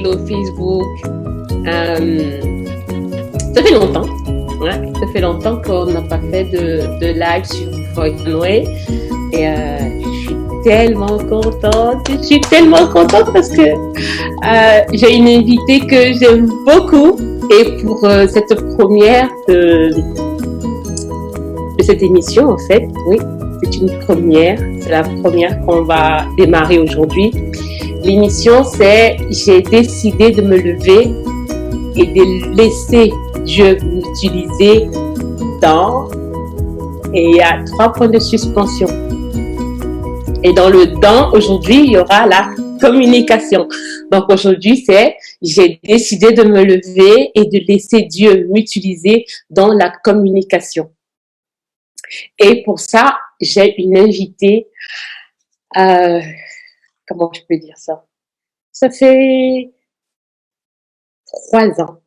hello Facebook. Ça fait longtemps. Ouais, ça fait longtemps qu'on n'a pas fait de live sur Voice and Way. Et je suis tellement contente. Je suis tellement contente parce que j'ai une invitée que j'aime beaucoup. Et pour cette première de cette émission, en fait, oui, c'est une première. C'est la première qu'on va démarrer aujourd'hui. L'émission, c'est « J'ai décidé de me lever et de laisser Dieu m'utiliser dans… » Et il y a 3 points de suspension. Et dans le « dans », aujourd'hui, il y aura la communication. Donc aujourd'hui, c'est « J'ai décidé de me lever et de laisser Dieu m'utiliser dans la communication ». Et pour ça, j'ai une invitée… comment je peux dire ça? Ça fait 3 ans.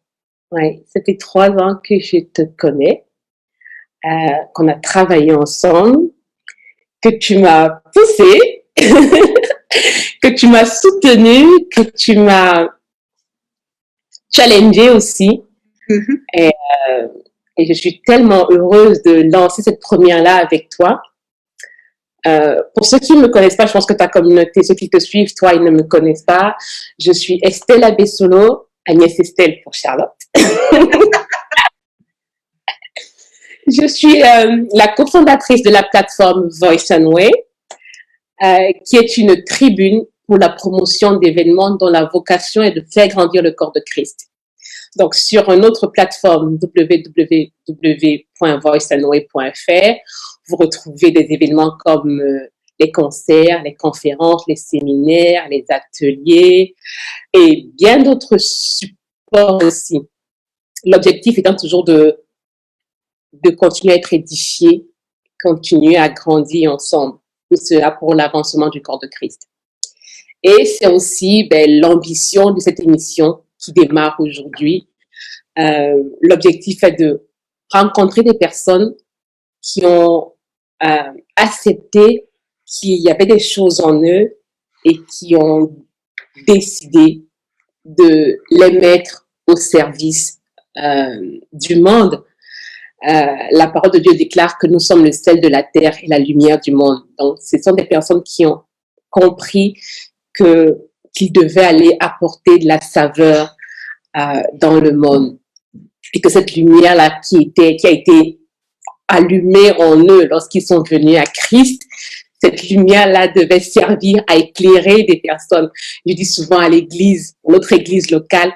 Ouais, ça fait 3 ans que je te connais, qu'on a travaillé ensemble, que tu m'as poussé, que tu m'as soutenu, que tu m'as challengé aussi. Mm-hmm. Et je suis tellement heureuse de lancer cette première-là avec toi. Pour ceux qui ne me connaissent pas, je pense que ta communauté, ceux qui te suivent, toi, ils ne me connaissent pas. Je suis Estelle Abessolo, Agnès Estelle pour Charlotte. Je suis la cofondatrice de la plateforme Voice and Way, qui est une tribune pour la promotion d'événements dont la vocation est de faire grandir le corps de Christ. Donc, sur une autre plateforme, www.voiceandway.fr, vous retrouvez des événements comme les concerts, les conférences, les séminaires, les ateliers et bien d'autres supports aussi. L'objectif étant toujours de continuer à être édifié, continuer à grandir ensemble. Et cela pour l'avancement du corps de Christ. Et c'est aussi l'ambition de cette émission qui démarre aujourd'hui. L'objectif est de rencontrer des personnes qui ont accepté qu'il y avait des choses en eux et qui ont décidé de les mettre au service du monde. La parole de Dieu déclare que nous sommes le sel de la terre et la lumière du monde. Donc, ce sont des personnes qui ont compris qu'ils devaient aller apporter de la saveur dans le monde. Et que cette lumière-là qui a été allumée en eux lorsqu'ils sont venus à Christ, cette lumière-là devait servir à éclairer des personnes. Je dis souvent à l'église, notre église locale,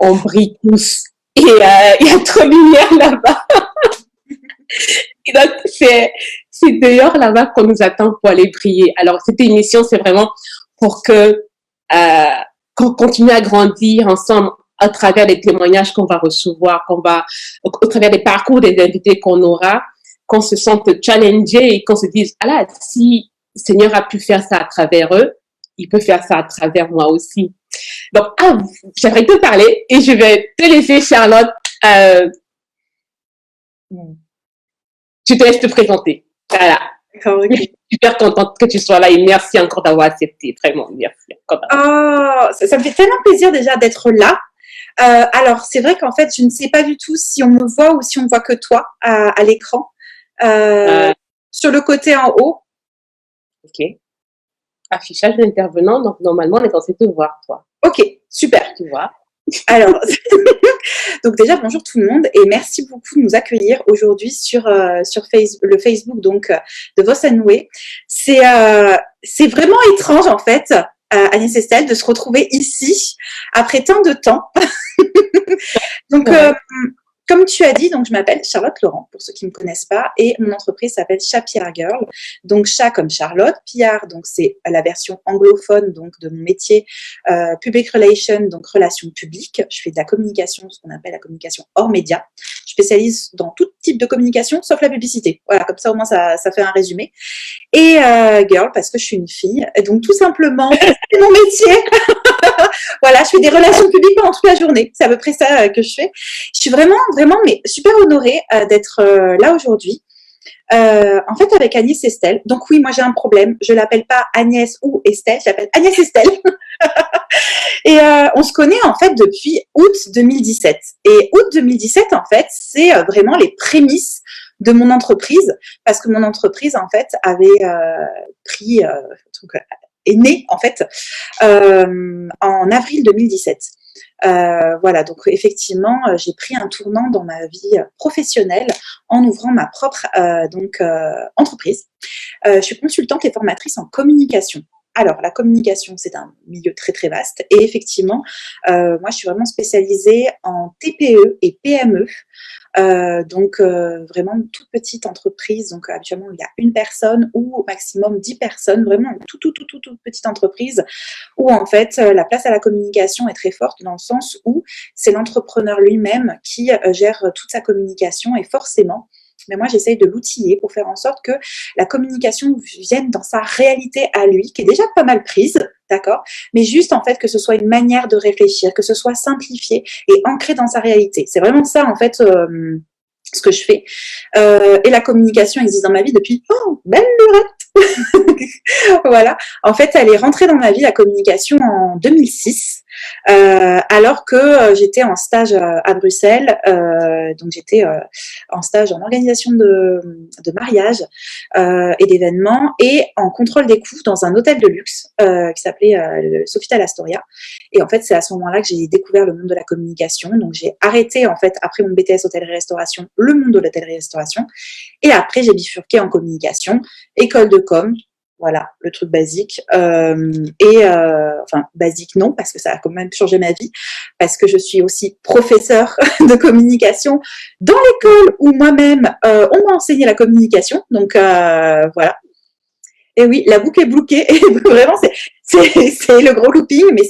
on brille tous. Et il y a trop de lumière là-bas. Et donc, c'est d'ailleurs là-bas qu'on nous attend pour aller briller. Alors, cette émission, c'est vraiment pour qu'on continue à grandir ensemble à travers les témoignages qu'on va recevoir, au travers des parcours des invités qu'on aura, qu'on se sente challengé et qu'on se dise, ah là, si le Seigneur a pu faire ça à travers eux, il peut faire ça à travers moi aussi. Donc, j'aimerais te parler et je vais te laisser, Charlotte. Je te laisse te présenter. Voilà. Okay. Je suis super contente que tu sois là et merci encore d'avoir accepté. Vraiment, merci. Ça me fait tellement plaisir déjà d'être là. Alors, c'est vrai qu'en fait, je ne sais pas du tout si on me voit ou si on ne voit que toi à l'écran. Sur le côté en haut. Ok. Affichage d'intervenant, donc normalement, on est censé te voir, toi. Ok, super. Tu vois. Alors, donc déjà, bonjour tout le monde et merci beaucoup de nous accueillir aujourd'hui sur le Facebook donc, de Voice and Way. C'est vraiment étrange, en fait, Agnès Estelle, de se retrouver ici après tant de temps. Donc, comme tu as dit, donc je m'appelle Charlotte Laurent, pour ceux qui ne me connaissent pas, et mon entreprise s'appelle Chat PR Girl. Donc chat comme Charlotte, PR, donc c'est la version anglophone donc de mon métier, public relation, donc relations publiques. Je fais de la communication, ce qu'on appelle la communication hors média. Je spécialise dans tout type de communication, sauf la publicité. Voilà, comme ça au moins ça fait un résumé. Et girl parce que je suis une fille. Et donc tout simplement, c'est mon métier. Voilà, je fais des relations publiques pendant toute la journée. C'est à peu près ça que je fais. Je suis vraiment, mais super honorée d'être là aujourd'hui. En fait, avec Agnès Estelle. Donc oui, moi j'ai un problème. Je l'appelle pas Agnès ou Estelle, je l'appelle Agnès Estelle. Et on se connaît en fait depuis août 2017. Et août 2017, en fait, c'est vraiment les prémices de mon entreprise, parce que mon entreprise en fait avait pris, est née en fait en avril 2017. Voilà, donc effectivement, j'ai pris un tournant dans ma vie professionnelle en ouvrant ma propre entreprise. Je suis consultante et formatrice en communication. Alors, la communication, c'est un milieu très, très vaste. Et effectivement, moi, je suis vraiment spécialisée en TPE et PME. Vraiment une toute petite entreprise. Donc, habituellement, il y a une personne ou au maximum 10 personnes. Vraiment une toute petite entreprise où, en fait, la place à la communication est très forte dans le sens où c'est l'entrepreneur lui-même qui gère toute sa communication et forcément, mais moi, j'essaye de l'outiller pour faire en sorte que la communication vienne dans sa réalité à lui, qui est déjà pas mal prise, d'accord? Mais juste, en fait, que ce soit une manière de réfléchir, que ce soit simplifié et ancré dans sa réalité. C'est vraiment ça, en fait, ce que je fais. Et la communication existe dans ma vie depuis, belle lurette. Voilà. En fait, elle est rentrée dans ma vie, la communication, en 2006. Alors que j'étais en stage à Bruxelles, donc j'étais en stage en organisation de mariage et d'événements et en contrôle des coûts dans un hôtel de luxe qui s'appelait le Sofitel Astoria. Et en fait, c'est à ce moment-là que j'ai découvert le monde de la communication. Donc j'ai arrêté en fait après mon BTS hôtellerie-restauration le monde de l'hôtellerie-restauration et après j'ai bifurqué en communication, école de com. Voilà, le truc basique. Enfin, basique non, parce que ça a quand même changé ma vie, parce que je suis aussi professeure de communication dans l'école où moi-même, on m'a enseigné la communication. Donc, voilà. Et oui, la boucle est bloquée. Et vraiment, c'est le gros looping, mais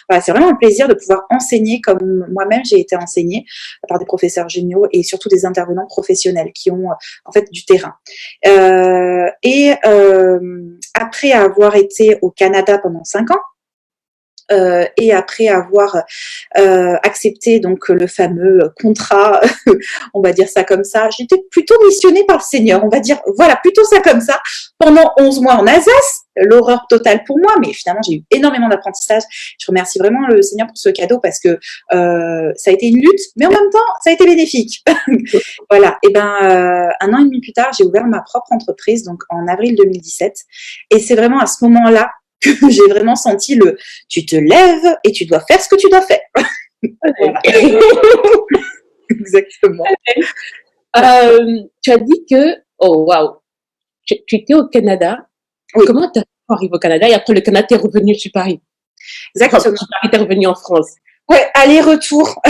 voilà, c'est vraiment un plaisir de pouvoir enseigner comme moi-même j'ai été enseignée par des professeurs géniaux et surtout des intervenants professionnels qui ont en fait du terrain. Après avoir été au Canada pendant 5 ans, et après avoir accepté donc le fameux contrat, on va dire ça comme ça, j'étais plutôt missionnée par le Seigneur, on va dire, voilà, plutôt ça comme ça, pendant 11 mois en Alsace, l'horreur totale pour moi, mais finalement j'ai eu énormément d'apprentissage. Je remercie vraiment le Seigneur pour ce cadeau parce que ça a été une lutte, mais en même temps ça a été bénéfique. Voilà, et 1 an et demi plus tard, j'ai ouvert ma propre entreprise, donc en avril 2017, et c'est vraiment à ce moment-là que j'ai vraiment senti tu te lèves et tu dois faire ce que tu dois faire. Voilà. Exactement. Tu as dit que, oh waouh, tu étais au Canada. Oui. Comment tu es arrivé au Canada et après le Canada, tu es revenu sur Paris? Exactement. Tu es revenu en France. Ouais, aller-retour.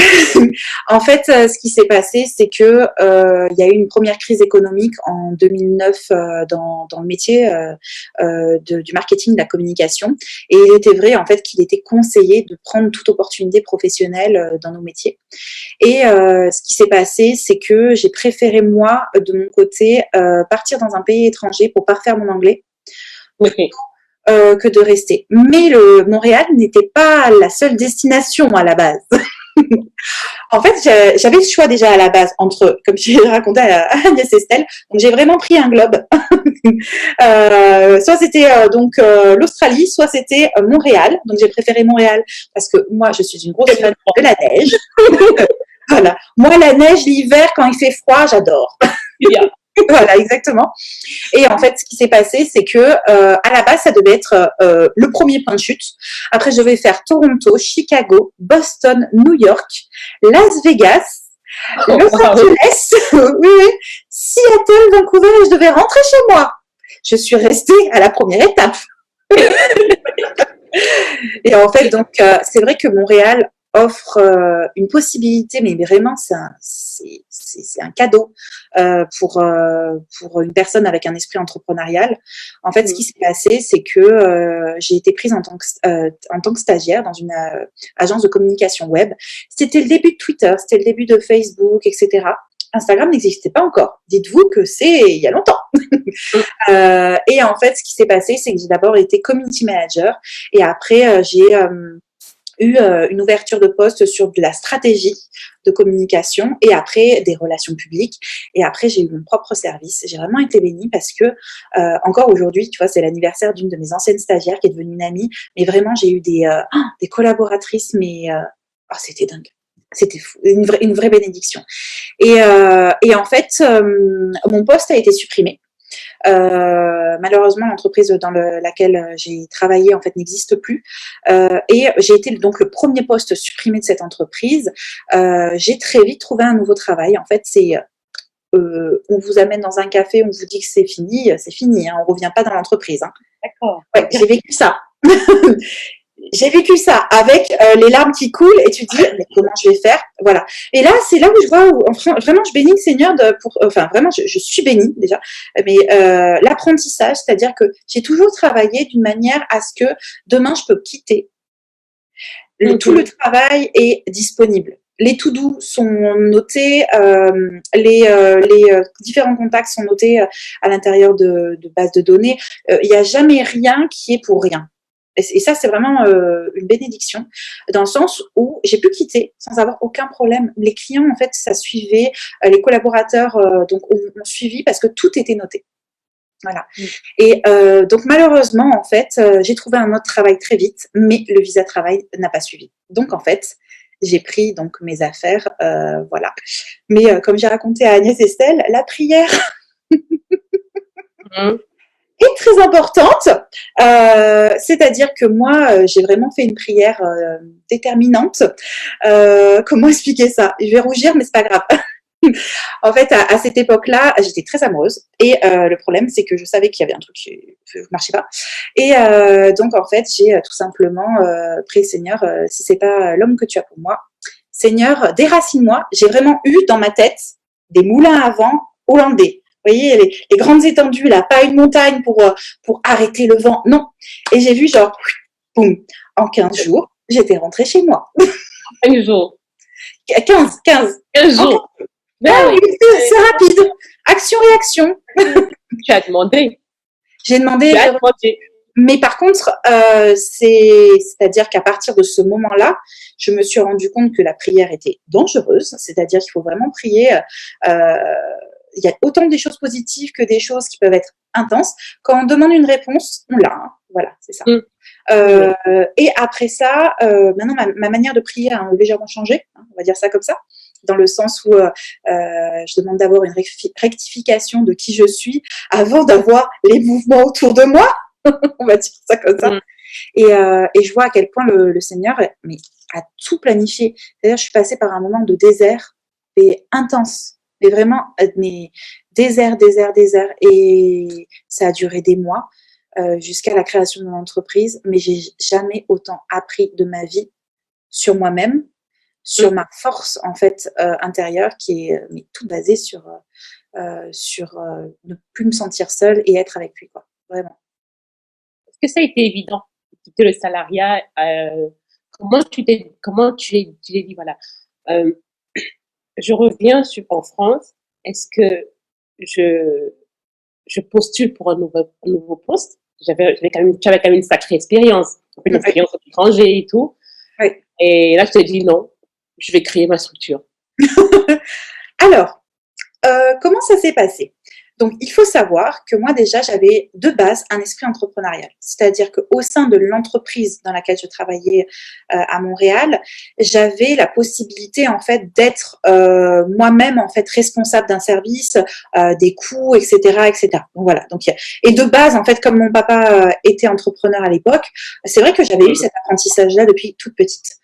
En fait, ce qui s'est passé, c'est que il y a eu une première crise économique en 2009 dans le métier du marketing, de la communication. Et il était vrai en fait qu'il était conseillé de prendre toute opportunité professionnelle dans nos métiers. Et ce qui s'est passé, c'est que j'ai préféré moi, de mon côté, partir dans un pays étranger pour parfaire mon anglais. Okay. Que de rester. Mais Montréal n'était pas la seule destination à la base. En fait, j'avais le choix déjà à la base entre, comme j'ai raconté à Agnès Estelle, donc j'ai vraiment pris un globe. Soit c'était l'Australie, soit c'était Montréal. Donc j'ai préféré Montréal parce que moi, je suis une grosse fan de la neige. Voilà. Moi, la neige, l'hiver, quand il fait froid, j'adore. Voilà, exactement. Et en fait, ce qui s'est passé, c'est que à la base, ça devait être le premier point de chute. Après, je devais faire Toronto, Chicago, Boston, New York, Las Vegas, Los Angeles, oui, Seattle, Vancouver, et je devais rentrer chez moi. Je suis restée à la première étape. Et en fait, donc, c'est vrai que Montréal offre une possibilité, mais vraiment, c'est un cadeau pour une personne avec un esprit entrepreneurial. En fait, ce qui s'est passé, c'est que j'ai été prise en tant que stagiaire dans une agence de communication web. C'était le début de Twitter, c'était le début de Facebook, etc. Instagram n'existait pas encore. Dites-vous que c'est il y a longtemps. Et en fait, ce qui s'est passé, c'est que j'ai d'abord été community manager et après, j'ai eu une ouverture de poste sur de la stratégie de communication et après des relations publiques. Et après, j'ai eu mon propre service. J'ai vraiment été bénie parce que encore aujourd'hui, tu vois, c'est l'anniversaire d'une de mes anciennes stagiaires qui est devenue une amie. Mais vraiment, j'ai eu des collaboratrices, mais c'était dingue. C'était fou, une vraie bénédiction. Et en fait, mon poste a été supprimé. Malheureusement, l'entreprise dans laquelle j'ai travaillé en fait n'existe plus. Et j'ai été donc le premier poste supprimé de cette entreprise. J'ai très vite trouvé un nouveau travail. En fait, on vous amène dans un café, on vous dit que c'est fini, hein, on revient pas dans l'entreprise. Hein. D'accord. Ouais, j'ai vécu ça. J'ai vécu ça avec les larmes qui coulent et tu te dis mais comment je vais faire, voilà. Et là c'est là où je vois enfin, vraiment je bénis le Seigneur vraiment je suis bénie déjà, mais l'apprentissage, c'est-à-dire que j'ai toujours travaillé d'une manière à ce que demain je peux quitter. Tout le travail est disponible. Les to-do sont notés, les différents contacts sont notés à l'intérieur de bases de données. Il n'y a jamais rien qui est pour rien. Et ça, c'est vraiment une bénédiction, dans le sens où j'ai pu quitter sans avoir aucun problème. Les clients, en fait, ça suivait, les collaborateurs donc ont suivi parce que tout était noté. Voilà. Et donc malheureusement, en fait, j'ai trouvé un autre travail très vite, mais le visa travail n'a pas suivi. Donc en fait, j'ai pris donc mes affaires, voilà. Mais comme j'ai raconté à Agnès Estelle, la prière est très importante, c'est-à-dire que moi, j'ai vraiment fait une prière déterminante. Comment expliquer ça? Je vais rougir, mais c'est pas grave. En fait, à cette époque-là, j'étais très amoureuse et le problème, c'est que je savais qu'il y avait un truc qui ne marchait pas. Et donc, en fait, j'ai tout simplement prié Seigneur, si c'est pas l'homme que tu as pour moi, Seigneur, déracine-moi. J'ai vraiment eu dans ma tête des moulins à vent hollandais. Vous voyez, les grandes étendues, là, pas une montagne pour arrêter le vent, non. Et j'ai vu genre, boum, en 15 jours, j'étais rentrée chez moi. 15 jours. 15 jours. Ah oui, c'est rapide. Action-réaction. Tu as demandé. J'ai demandé. Mais par contre, c'est-à-dire qu'à partir de ce moment-là, je me suis rendu compte que la prière était dangereuse. C'est-à-dire qu'il faut vraiment prier. Il y a autant des choses positives que des choses qui peuvent être intenses. Quand on demande une réponse, on l'a. Hein. Voilà, c'est ça. Et après ça, maintenant, ma manière de prier a légèrement changé. Hein, on va dire ça comme ça. Dans le sens où je demande d'avoir une rectification de qui je suis avant d'avoir les mouvements autour de moi. On va dire ça comme ça. Et je vois à quel point le Seigneur a tout planifié. C'est-à-dire, je suis passée par un moment de désert et intense. Mais vraiment, désert. Et ça a duré des mois jusqu'à la création de mon entreprise. Mais j'ai jamais autant appris de ma vie sur moi-même, sur ma force en fait intérieure qui est tout basée sur ne plus me sentir seule et être avec lui, quoi, vraiment. Est-ce que ça a été évident de quitter le salariat? Comment tu l'as dit, voilà, je reviens en France, est-ce que je postule pour un nouveau poste? J'avais quand même une sacrée expérience, une expérience à l'étranger et tout. Oui. Et là, je te dis non, je vais créer ma structure. Alors, comment ça s'est passé? Donc, il faut savoir que moi, déjà, j'avais de base un esprit entrepreneurial. C'est-à-dire qu'au sein de l'entreprise dans laquelle je travaillais à Montréal, j'avais la possibilité, en fait, d'être moi-même, en fait, responsable d'un service, des coûts, etc., etc. Donc, voilà. Donc, et de base, en fait, comme mon papa était entrepreneur à l'époque, c'est vrai que j'avais eu cet apprentissage-là depuis toute petite.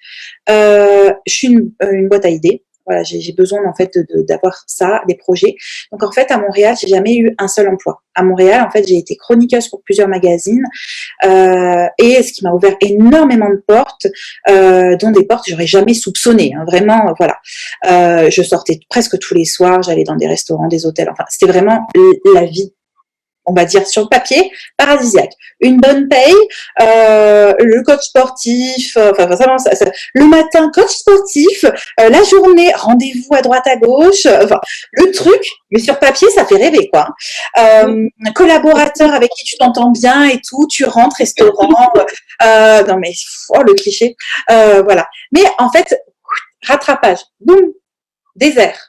Je suis une boîte à idées. Voilà, j'ai besoin en fait d'avoir ça, des projets. Donc en fait à Montréal, j'ai jamais eu un seul emploi. À Montréal, en fait, j'ai été chroniqueuse pour plusieurs magazines et ce qui m'a ouvert énormément de portes, dont des portes que j'aurais jamais soupçonnées. Hein, vraiment, voilà. Je sortais presque tous les soirs, j'allais dans des restaurants, des hôtels. Enfin, c'était vraiment la vie. on va dire sur le papier, paradisiaque. Une bonne paye, le coach sportif, enfin vraiment, le matin, coach sportif, la journée, rendez-vous à droite à gauche, enfin, le truc, mais sur papier, ça fait rêver, quoi. Collaborateur avec qui tu t'entends bien et tout, tu rentres, restaurant, non mais, oh, le cliché, voilà. Mais en fait, rattrapage, boum, désert.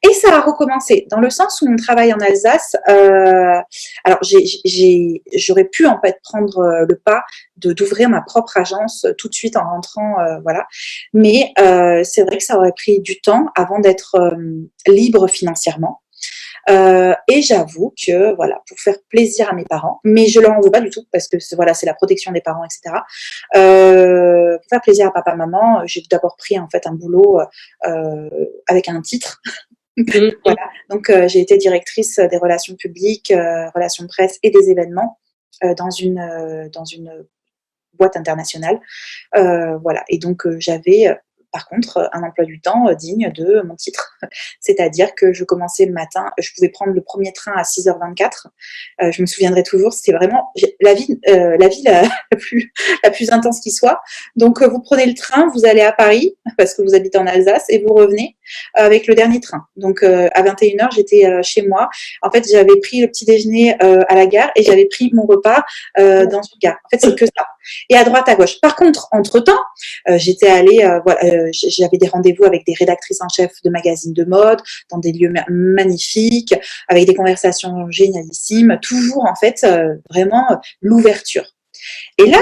Et ça a recommencé dans le sens où mon travail en Alsace, alors j'aurais pu en fait prendre le pas d'ouvrir ma propre agence tout de suite en rentrant, voilà. Mais c'est vrai que ça aurait pris du temps avant d'être libre financièrement. Et j'avoue que voilà, pour faire plaisir à mes parents, mais je leur en veux pas du tout parce que voilà, c'est la protection des parents, etc. Pour faire plaisir à papa, maman, j'ai d'abord pris en fait un boulot avec un titre. Voilà. Donc j'ai été directrice des relations publiques, relations de presse et des événements dans une boîte internationale. Voilà. Et donc j'avais par contre un emploi du temps digne de mon titre. C'est-à-dire que je commençais le matin, je pouvais prendre le premier train à 6h24. Je me souviendrai toujours, c'était vraiment la vie la plus intense qui soit. Donc vous prenez le train, vous allez à Paris parce que vous habitez en Alsace et vous revenez avec le dernier train. Donc à 21h, j'étais chez moi. En fait, j'avais pris le petit déjeuner à la gare et j'avais pris mon repas dans une gare. En fait, c'est que ça. Et à droite, à gauche. Par contre, entre-temps, j'étais allée, j'avais des rendez-vous avec des rédactrices en chef de magazines de mode, dans des lieux magnifiques, avec des conversations génialissimes, toujours en fait vraiment l'ouverture. Et là,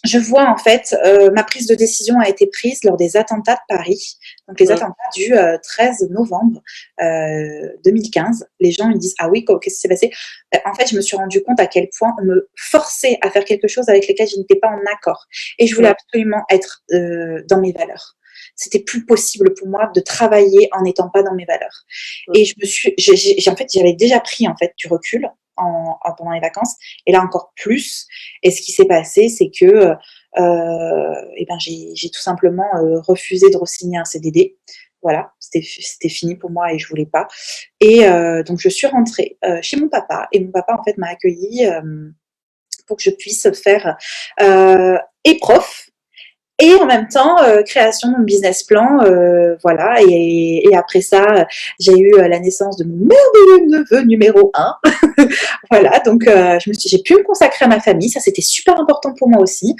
je vois en fait, ma prise de décision a été prise lors des attentats de Paris, donc les attentats du 13 novembre 2015. Les gens ils disent ah oui, qu'est-ce qui s'est passé? En fait, je me suis rendu compte à quel point on me forçait à faire quelque chose avec lequel je n'étais pas en accord, et je voulais absolument être dans mes valeurs. C'était plus possible pour moi de travailler en n'étant pas dans mes valeurs. Et en fait, j'avais déjà pris en fait du recul pendant les vacances, et là encore plus. Et ce qui s'est passé, c'est que j'ai tout simplement refusé de re-signer un CDD. Voilà, c'était fini pour moi et je voulais pas. Et donc je suis rentrée chez mon papa, et mon papa en fait m'a accueillie pour que je puisse faire et prof, et en même temps création de mon business plan, voilà. Et après ça, j'ai eu la naissance de mon merveilleux neveu numéro 1. Voilà, donc j'ai pu me consacrer à ma famille, ça c'était super important pour moi aussi.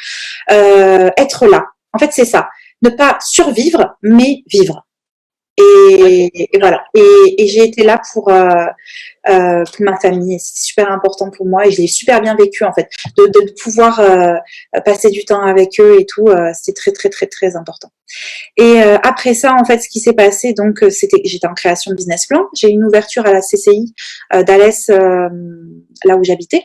Être là, en fait c'est ça, ne pas survivre mais vivre. Et voilà. Et j'ai été là pour ma famille. C'est super important pour moi et je l'ai super bien vécu en fait. De pouvoir passer du temps avec eux et tout, c'est très très très très important. Et après ça, en fait, ce qui s'est passé, donc j'étais en création de business plan. J'ai eu une ouverture à la CCI d'Alès, là où j'habitais.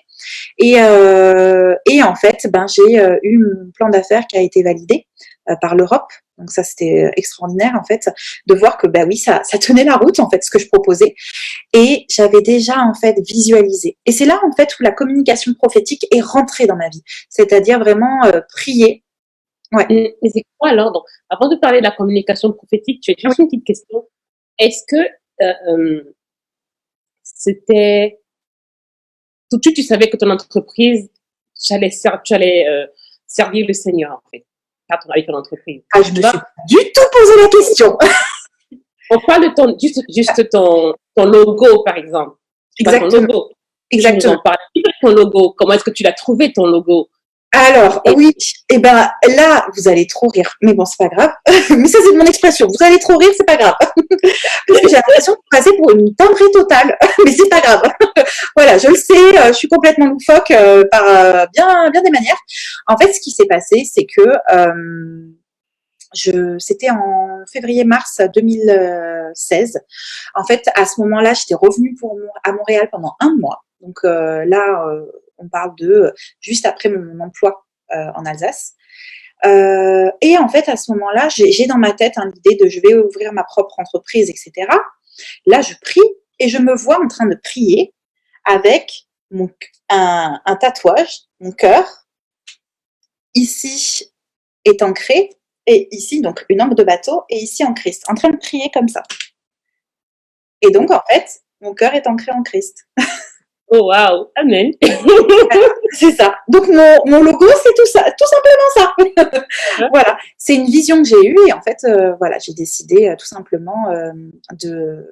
Et en fait, j'ai eu mon plan d'affaires qui a été validé par l'Europe. Donc ça, c'était extraordinaire en fait de voir que oui, ça tenait la route en fait ce que je proposais. Et j'avais déjà en fait visualisé. Et c'est là en fait où la communication prophétique est rentrée dans ma vie. C'est-à-dire vraiment prier. Ouais. Et c'est quoi alors? Donc, avant de parler de la communication prophétique, j'ai juste une petite question. Est-ce que c'était tout de suite tu savais que ton entreprise, tu allais servir le Seigneur en fait avec ton entreprise? Ah, je me suis pas du tout posé la question. On parle de juste ton logo par exemple. Exactement. Ton logo. Exactement. On parle de ton logo. Comment est-ce que tu l'as trouvé ton logo? Alors, oui, et là, vous allez trop rire. Mais bon, c'est pas grave. Mais ça, c'est de mon expression. Vous allez trop rire, c'est pas grave. Parce que j'ai l'impression de passer pour une timbrée totale. Mais c'est pas grave. Voilà, je le sais, je suis complètement loufoque par bien des manières. En fait, ce qui s'est passé, c'est que c'était en février-mars 2016. En fait, à ce moment-là, j'étais revenue à Montréal pendant 1 mois. Donc là, on parle de juste après mon emploi en Alsace. Et en fait, à ce moment-là, j'ai dans ma tête l'idée de je vais ouvrir ma propre entreprise, etc. Là, je prie et je me vois en train de prier avec un tatouage, mon cœur, ici est ancré, et ici, donc, une encre de bateau, et ici en Christ, en train de prier comme ça. Et donc, en fait, mon cœur est ancré en Christ. Oh, waouh, amen. C'est ça. Donc mon logo, c'est tout ça, tout simplement ça. Voilà, c'est une vision que j'ai eue et en fait, voilà, j'ai décidé tout simplement de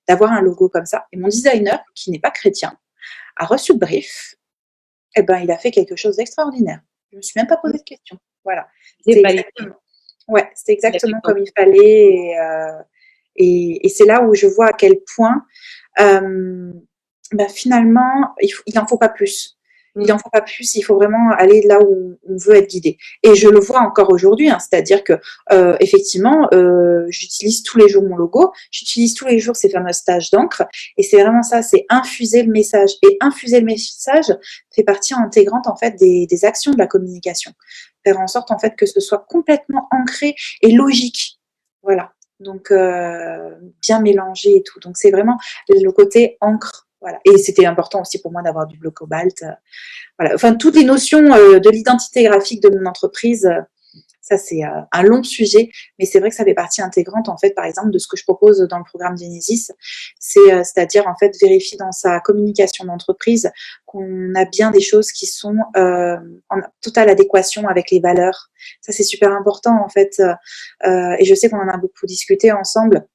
d'avoir un logo comme ça. Et mon designer, qui n'est pas chrétien, a reçu le brief. Et ben, il a fait quelque chose d'extraordinaire. Je me suis même pas posé de questions. Voilà, J'ai c'était validé. exactement, ouais, c'était Il a fait exactement comme comme il fallait. Et c'est là où je vois à quel point bah, finalement, il n'en faut pas plus. Il en faut pas plus, il faut vraiment aller là où on veut être guidé. Et je le vois encore aujourd'hui, hein, c'est-à-dire que effectivement, j'utilise tous les jours mon logo, j'utilise tous les jours ces fameuses taches d'encre, et c'est vraiment ça, c'est infuser le message. Et infuser le message fait partie intégrante en fait des actions de la communication. Faire en sorte en fait que ce soit complètement ancré et logique. Voilà. Donc bien mélangé et tout. Donc c'est vraiment le côté encre. Voilà. Et c'était important aussi pour moi d'avoir du bleu cobalt. Voilà. Enfin, toutes les notions de l'identité graphique de mon entreprise, ça c'est un long sujet, mais c'est vrai que ça fait partie intégrante en fait, par exemple, de ce que je propose dans le programme Genesis. C'est-à-dire en fait vérifier dans sa communication d'entreprise qu'on a bien des choses qui sont en totale adéquation avec les valeurs. Ça c'est super important en fait. Et je sais qu'on en a beaucoup discuté ensemble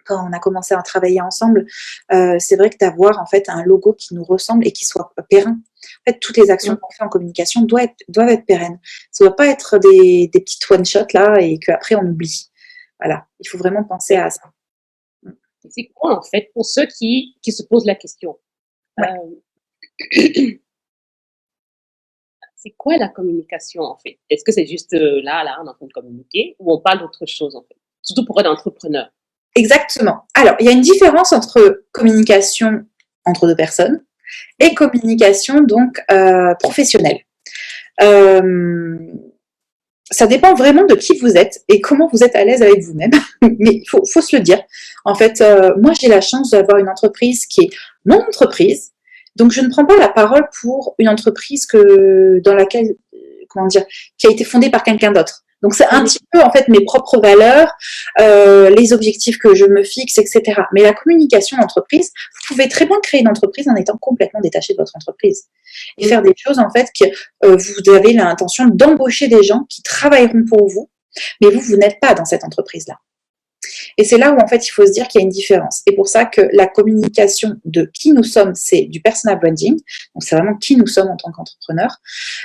quand on a commencé à travailler ensemble, c'est vrai que d'avoir en fait un logo qui nous ressemble et qui soit pérenne. En fait, toutes les actions qu'on fait en communication doivent être pérennes. Ça ne doit pas être des petites one-shot là et qu'après on oublie. Voilà, il faut vraiment penser à ça. C'est quoi, en fait, pour ceux qui se posent la question? Ouais. C'est quoi la communication, en fait? Est-ce que c'est juste là, on est en train de communiquer, ou on parle d'autre chose, en fait? Surtout pour un entrepreneur. Exactement. Alors, il y a une différence entre communication entre deux personnes et communication donc professionnelle. Ça dépend vraiment de qui vous êtes et comment vous êtes à l'aise avec vous-même. Mais il faut se le dire. En fait, moi, j'ai la chance d'avoir une entreprise qui est mon entreprise. Donc, je ne prends pas la parole pour une entreprise dans laquelle, comment dire, qui a été fondée par quelqu'un d'autre. Donc, c'est un petit peu, en fait, mes propres valeurs, les objectifs que je me fixe, etc. Mais la communication d'entreprise, vous pouvez très bien créer une entreprise en étant complètement détaché de votre entreprise. Et faire des choses, en fait, que vous avez l'intention d'embaucher des gens qui travailleront pour vous, mais vous n'êtes pas dans cette entreprise-là. Et c'est là où, en fait, il faut se dire qu'il y a une différence. Et pour ça que la communication de qui nous sommes, c'est du personal branding. Donc, c'est vraiment qui nous sommes en tant qu'entrepreneur.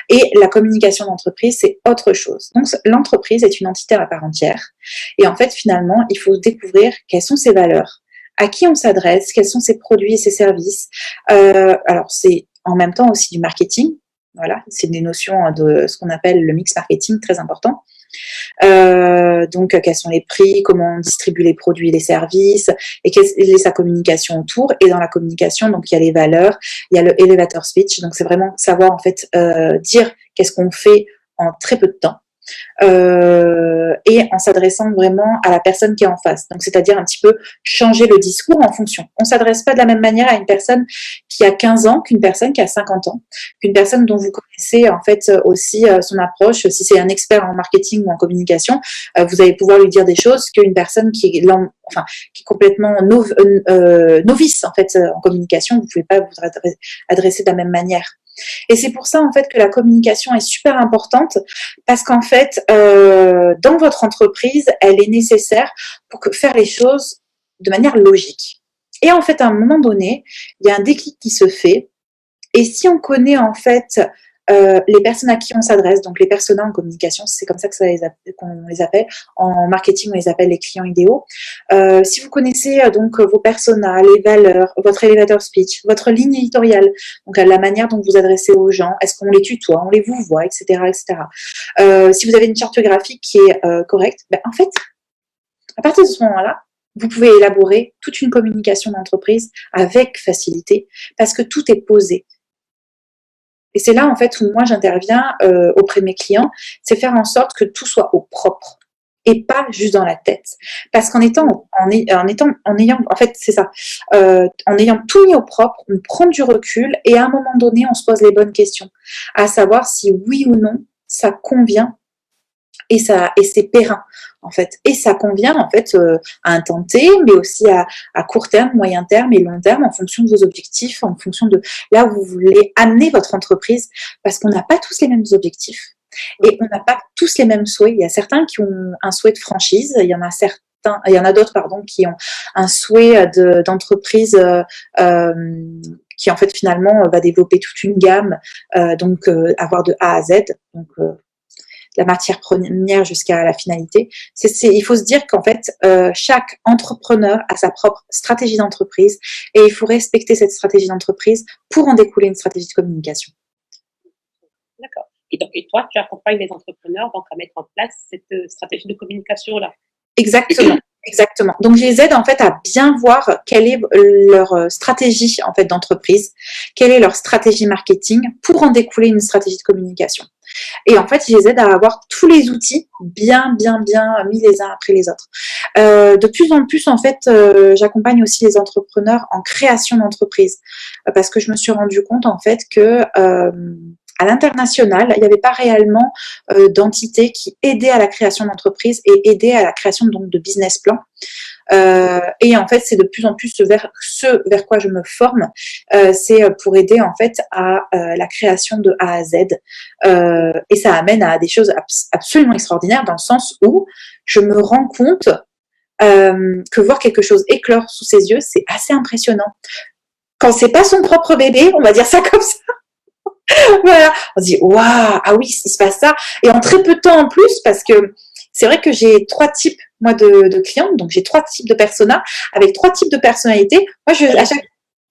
Et la communication d'entreprise, c'est autre chose. Donc, l'entreprise est une entité à part entière. Et en fait, finalement, il faut découvrir quelles sont ses valeurs, à qui on s'adresse, quels sont ses produits et ses services. Alors, c'est en même temps aussi du marketing. Voilà, c'est des notions de ce qu'on appelle le mix marketing, très important. Donc, quels sont les prix, comment on distribue les produits et les services, et quelle est sa communication autour. Et dans la communication, donc il y a les valeurs, il y a le elevator speech. Donc, c'est vraiment savoir en fait dire qu'est-ce qu'on fait en très peu de temps. Et en s'adressant vraiment à la personne qui est en face. Donc, c'est-à-dire un petit peu changer le discours en fonction. On ne s'adresse pas de la même manière à une personne qui a 15 ans qu'une personne qui a 50 ans, qu'une personne dont vous connaissez en fait aussi son approche. Si c'est un expert en marketing ou en communication, vous allez pouvoir lui dire des choses qu'une personne qui est, qui est complètement novice en fait en communication, vous ne pouvez pas vous adresser de la même manière. Et c'est pour ça en fait que la communication est super importante parce qu'en fait, dans votre entreprise, elle est nécessaire pour faire les choses de manière logique. Et en fait, à un moment donné, il y a un déclic qui se fait. Et si on connaît en fait les personnes à qui on s'adresse, donc les personas en communication, c'est comme ça qu'on les appelle. En marketing, on les appelle les clients idéaux. Si vous connaissez donc vos personas, les valeurs, votre elevator speech, votre ligne éditoriale, donc la manière dont vous adressez aux gens, est-ce qu'on les tutoie, on les vous voit, etc., etc. Si vous avez une charte graphique qui est correcte, ben, en fait, à partir de ce moment-là, vous pouvez élaborer toute une communication d'entreprise avec facilité parce que tout est posé. Et c'est là, en fait, où moi, j'interviens auprès de mes clients, c'est faire en sorte que tout soit au propre et pas juste dans la tête. Parce qu'en en fait, c'est ça, en ayant tout mis au propre, on prend du recul et à un moment donné, on se pose les bonnes questions, à savoir si oui ou non, ça convient et c'est périn en fait, et ça convient en fait à un temps T, mais aussi à court terme, moyen terme et long terme en fonction de vos objectifs, en fonction de là où vous voulez amener votre entreprise, parce qu'on n'a pas tous les mêmes objectifs et on n'a pas tous les mêmes souhaits. Il y a certains qui ont un souhait de franchise, il y en a d'autres pardon qui ont un souhait d'entreprise qui en fait finalement va développer toute une gamme, donc avoir de A à Z, donc la matière première jusqu'à la finalité. Il faut se dire qu'en fait, chaque entrepreneur a sa propre stratégie d'entreprise et il faut respecter cette stratégie d'entreprise pour en découler une stratégie de communication. D'accord. Et donc, et toi, tu accompagnes les entrepreneurs donc à mettre en place cette stratégie de communication-là. Exactement. Exactement. Donc, je les aide en fait à bien voir quelle est leur stratégie en fait d'entreprise, quelle est leur stratégie marketing pour en découler une stratégie de communication. Et en fait, je les aide à avoir tous les outils bien mis les uns après les autres. De plus en plus, en fait, j'accompagne aussi les entrepreneurs en création d'entreprise parce que je me suis rendu compte en fait que à l'international, il n'y avait pas réellement d'entités qui aidaient à la création d'entreprise et aidaient à la création donc de business plan. Et en fait, c'est de plus en plus ce vers quoi je me forme, c'est pour aider en fait à la création de A à Z. Et ça amène à des choses absolument extraordinaires dans le sens où je me rends compte que voir quelque chose éclore sous ses yeux, c'est assez impressionnant. Quand c'est pas son propre bébé, on va dire ça comme ça. Voilà, on se dit waouh, ah oui, il se passe ça. Et en très peu de temps en plus, parce que c'est vrai que j'ai 3 types moi de clients, donc j'ai 3 types de personas avec 3 types de personnalités. Moi, à chaque... Tu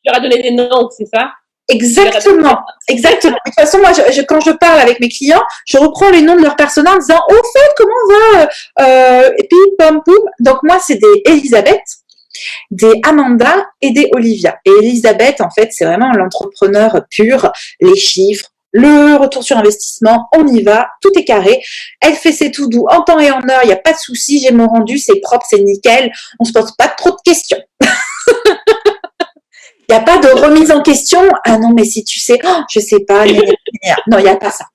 leur as donné des noms, c'est ça? Exactement, exactement. De toute façon, moi, quand je parle avec mes clients, je reprends les noms de leurs personas en disant au fait, comment va et puis pom poum. Donc moi, c'est des Elisabeth, des Amanda et des Olivia. Et Elisabeth, en fait, c'est vraiment l'entrepreneur pur, les chiffres, le retour sur investissement, on y va, tout est carré. Elle fait ses tout doux en temps et en heure, il n'y a pas de souci, j'ai mon rendu, c'est propre, c'est nickel, on se pose pas trop de questions. Il n'y a pas de remise en question. Ah non, mais si tu sais, oh, je sais pas. Non, il n'y a pas ça.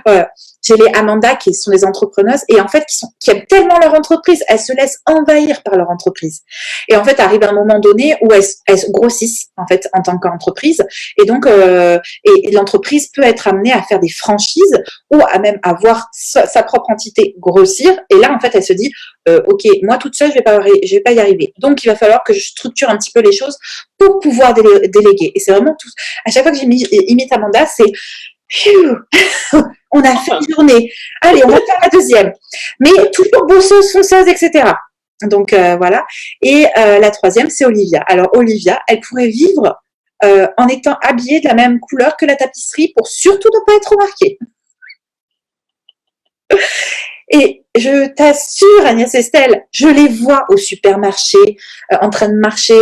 Voilà. J'ai les Amanda qui sont des entrepreneuses et en fait qui aiment tellement leur entreprise, elles se laissent envahir par leur entreprise. Et en fait, arrive un moment donné où elles grossissent en fait en tant qu'entreprise et donc et l'entreprise peut être amenée à faire des franchises ou à même à voir sa propre entité grossir. Et là, en fait, elle se dit ok, moi toute seule, je vais pas y arriver. Donc, il va falloir que je structure un petit peu les choses pour pouvoir déléguer. Et c'est vraiment tout. À chaque fois que j'imite Amanda, c'est on a fait une journée. Allez, on va faire la deuxième. Mais toujours bosseuse, fonceuse, etc. Donc voilà. Et la troisième, c'est Olivia. Alors Olivia, elle pourrait vivre en étant habillée de la même couleur que la tapisserie pour surtout ne pas être remarquée. Et je t'assure, Agnès Estelle, je les vois au supermarché, en train de marcher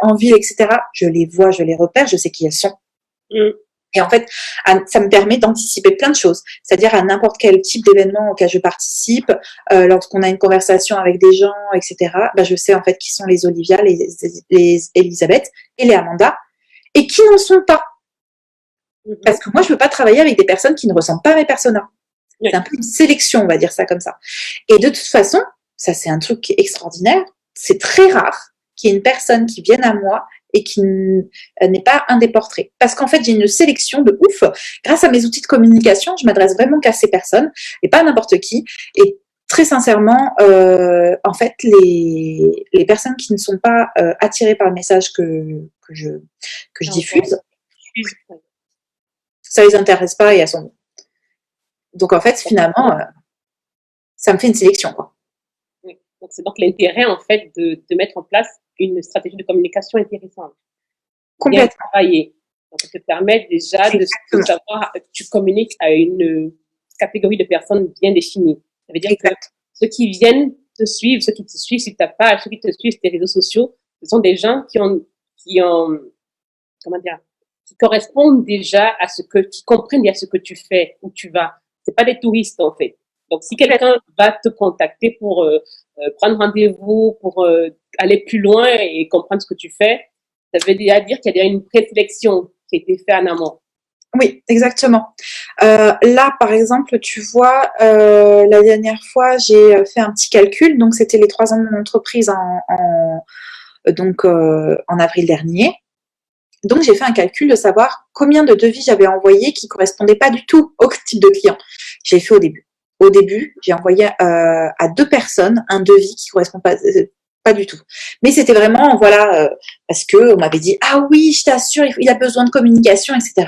en ville, etc. Je les vois, je les repère, je sais qui elles sont. Et en fait, ça me permet d'anticiper plein de choses. C'est-à-dire à n'importe quel type d'événement auquel je participe, lorsqu'on a une conversation avec des gens, etc., je sais en fait qui sont les Olivia, les Elisabeth et les Amanda, et qui n'en sont pas. Parce que moi, je ne veux pas travailler avec des personnes qui ne ressemblent pas à mes personas. C'est un peu une sélection, on va dire ça comme ça. Et de toute façon, ça c'est un truc qui est extraordinaire, c'est très rare qu'il y ait une personne qui vienne à moi et qui n'est pas un des portraits. Parce qu'en fait, j'ai une sélection de ouf. Grâce à mes outils de communication, je m'adresse vraiment qu'à ces personnes et pas à n'importe qui. Et très sincèrement, en fait, les personnes qui ne sont pas attirées par le message que je diffuse, ça les intéresse pas et elles sont... Donc, en fait, finalement, ça me fait une sélection, quoi. Oui. Donc, c'est donc l'intérêt, en fait, de mettre en place une stratégie de communication intéressante. Complètement. Bien travailler. Donc, ça te permet déjà de savoir que tu communiques à une catégorie de personnes bien définie. Ça veut dire que ceux qui viennent te suivre, ceux qui te suivent sur ta page, ceux qui te suivent sur tes réseaux sociaux, ce sont des gens qui correspondent déjà qui comprennent déjà ce que tu fais, où tu vas. C'est pas des touristes, en fait. Donc, si quelqu'un va te contacter pour prendre rendez-vous, pour aller plus loin et comprendre ce que tu fais, ça veut déjà dire qu'il y a déjà une présélection qui a été faite en amont. Oui, exactement. Là, par exemple, tu vois, la dernière fois, j'ai fait un petit calcul. Donc, c'était les 3 ans de mon entreprise en avril dernier. Donc, j'ai fait un calcul de savoir combien de devis j'avais envoyés qui correspondaient pas du tout au type de client. J'ai fait au début. Au début, j'ai envoyé à 2 personnes un devis qui correspond pas du tout. Mais c'était vraiment, voilà, parce que on m'avait dit, ah oui, je t'assure, il a besoin de communication, etc.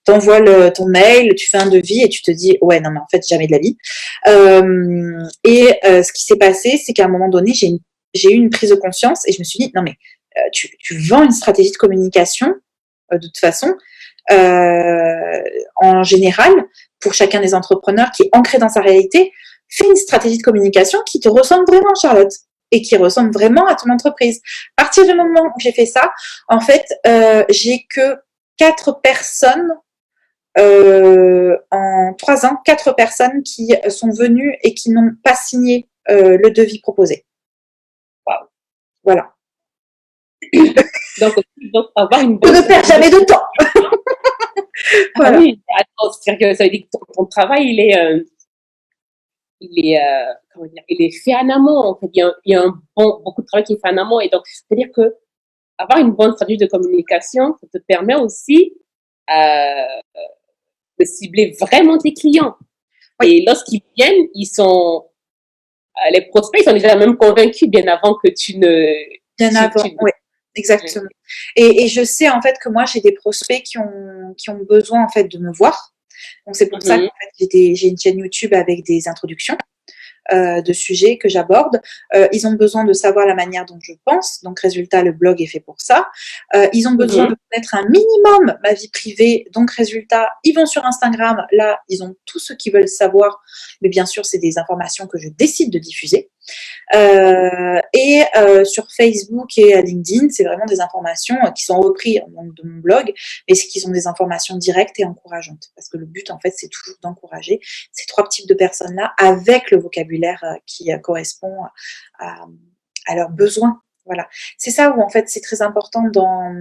T'envoies ton mail, tu fais un devis et tu te dis, ouais, non, mais en fait, jamais de la vie. Ce qui s'est passé, c'est qu'à un moment donné, j'ai eu une prise de conscience et je me suis dit, non, mais tu vends une stratégie de communication de toute façon, en général, pour chacun des entrepreneurs qui est ancré dans sa réalité, fais une stratégie de communication qui te ressemble vraiment, Charlotte, et qui ressemble vraiment à ton entreprise. À partir du moment où j'ai fait ça, en fait, j'ai que 4 personnes en 3 ans, 4 personnes qui sont venues et qui n'ont pas signé le devis proposé. Waouh. Voilà. Donc, avoir une On bonne ne perd jamais de temps. Ah oui, attends, c'est-à-dire que ça veut dire que ton travail, comment dire, il est fait en amont. En fait, il y a beaucoup de travail qui est fait en amont. Et donc, c'est-à-dire que avoir une bonne stratégie de communication, ça te permet aussi de cibler vraiment tes clients. Oui. Et lorsqu'ils viennent, les prospects, ils sont déjà même convaincus bien avant que tu ne. Bien avant, oui, exactement. Et je sais en fait que moi j'ai des prospects qui ont besoin en fait de me voir. Donc c'est pour ça qu'en fait j'ai une chaîne YouTube avec des introductions de sujets que j'aborde. Ils ont besoin de savoir la manière dont je pense. Donc résultat, le blog est fait pour ça. Ils ont besoin de connaître un minimum ma vie privée. Donc résultat, ils vont sur Instagram. Là, ils ont tout ce qu'ils veulent savoir. Mais bien sûr, c'est des informations que je décide de diffuser. Sur Facebook et LinkedIn, c'est vraiment des informations qui sont reprises de mon blog, mais qui sont des informations directes et encourageantes. Parce que le but, en fait, c'est toujours d'encourager ces 3 types de personnes-là avec le vocabulaire qui correspond à leurs besoins. Voilà. C'est ça où, en fait, c'est très important dans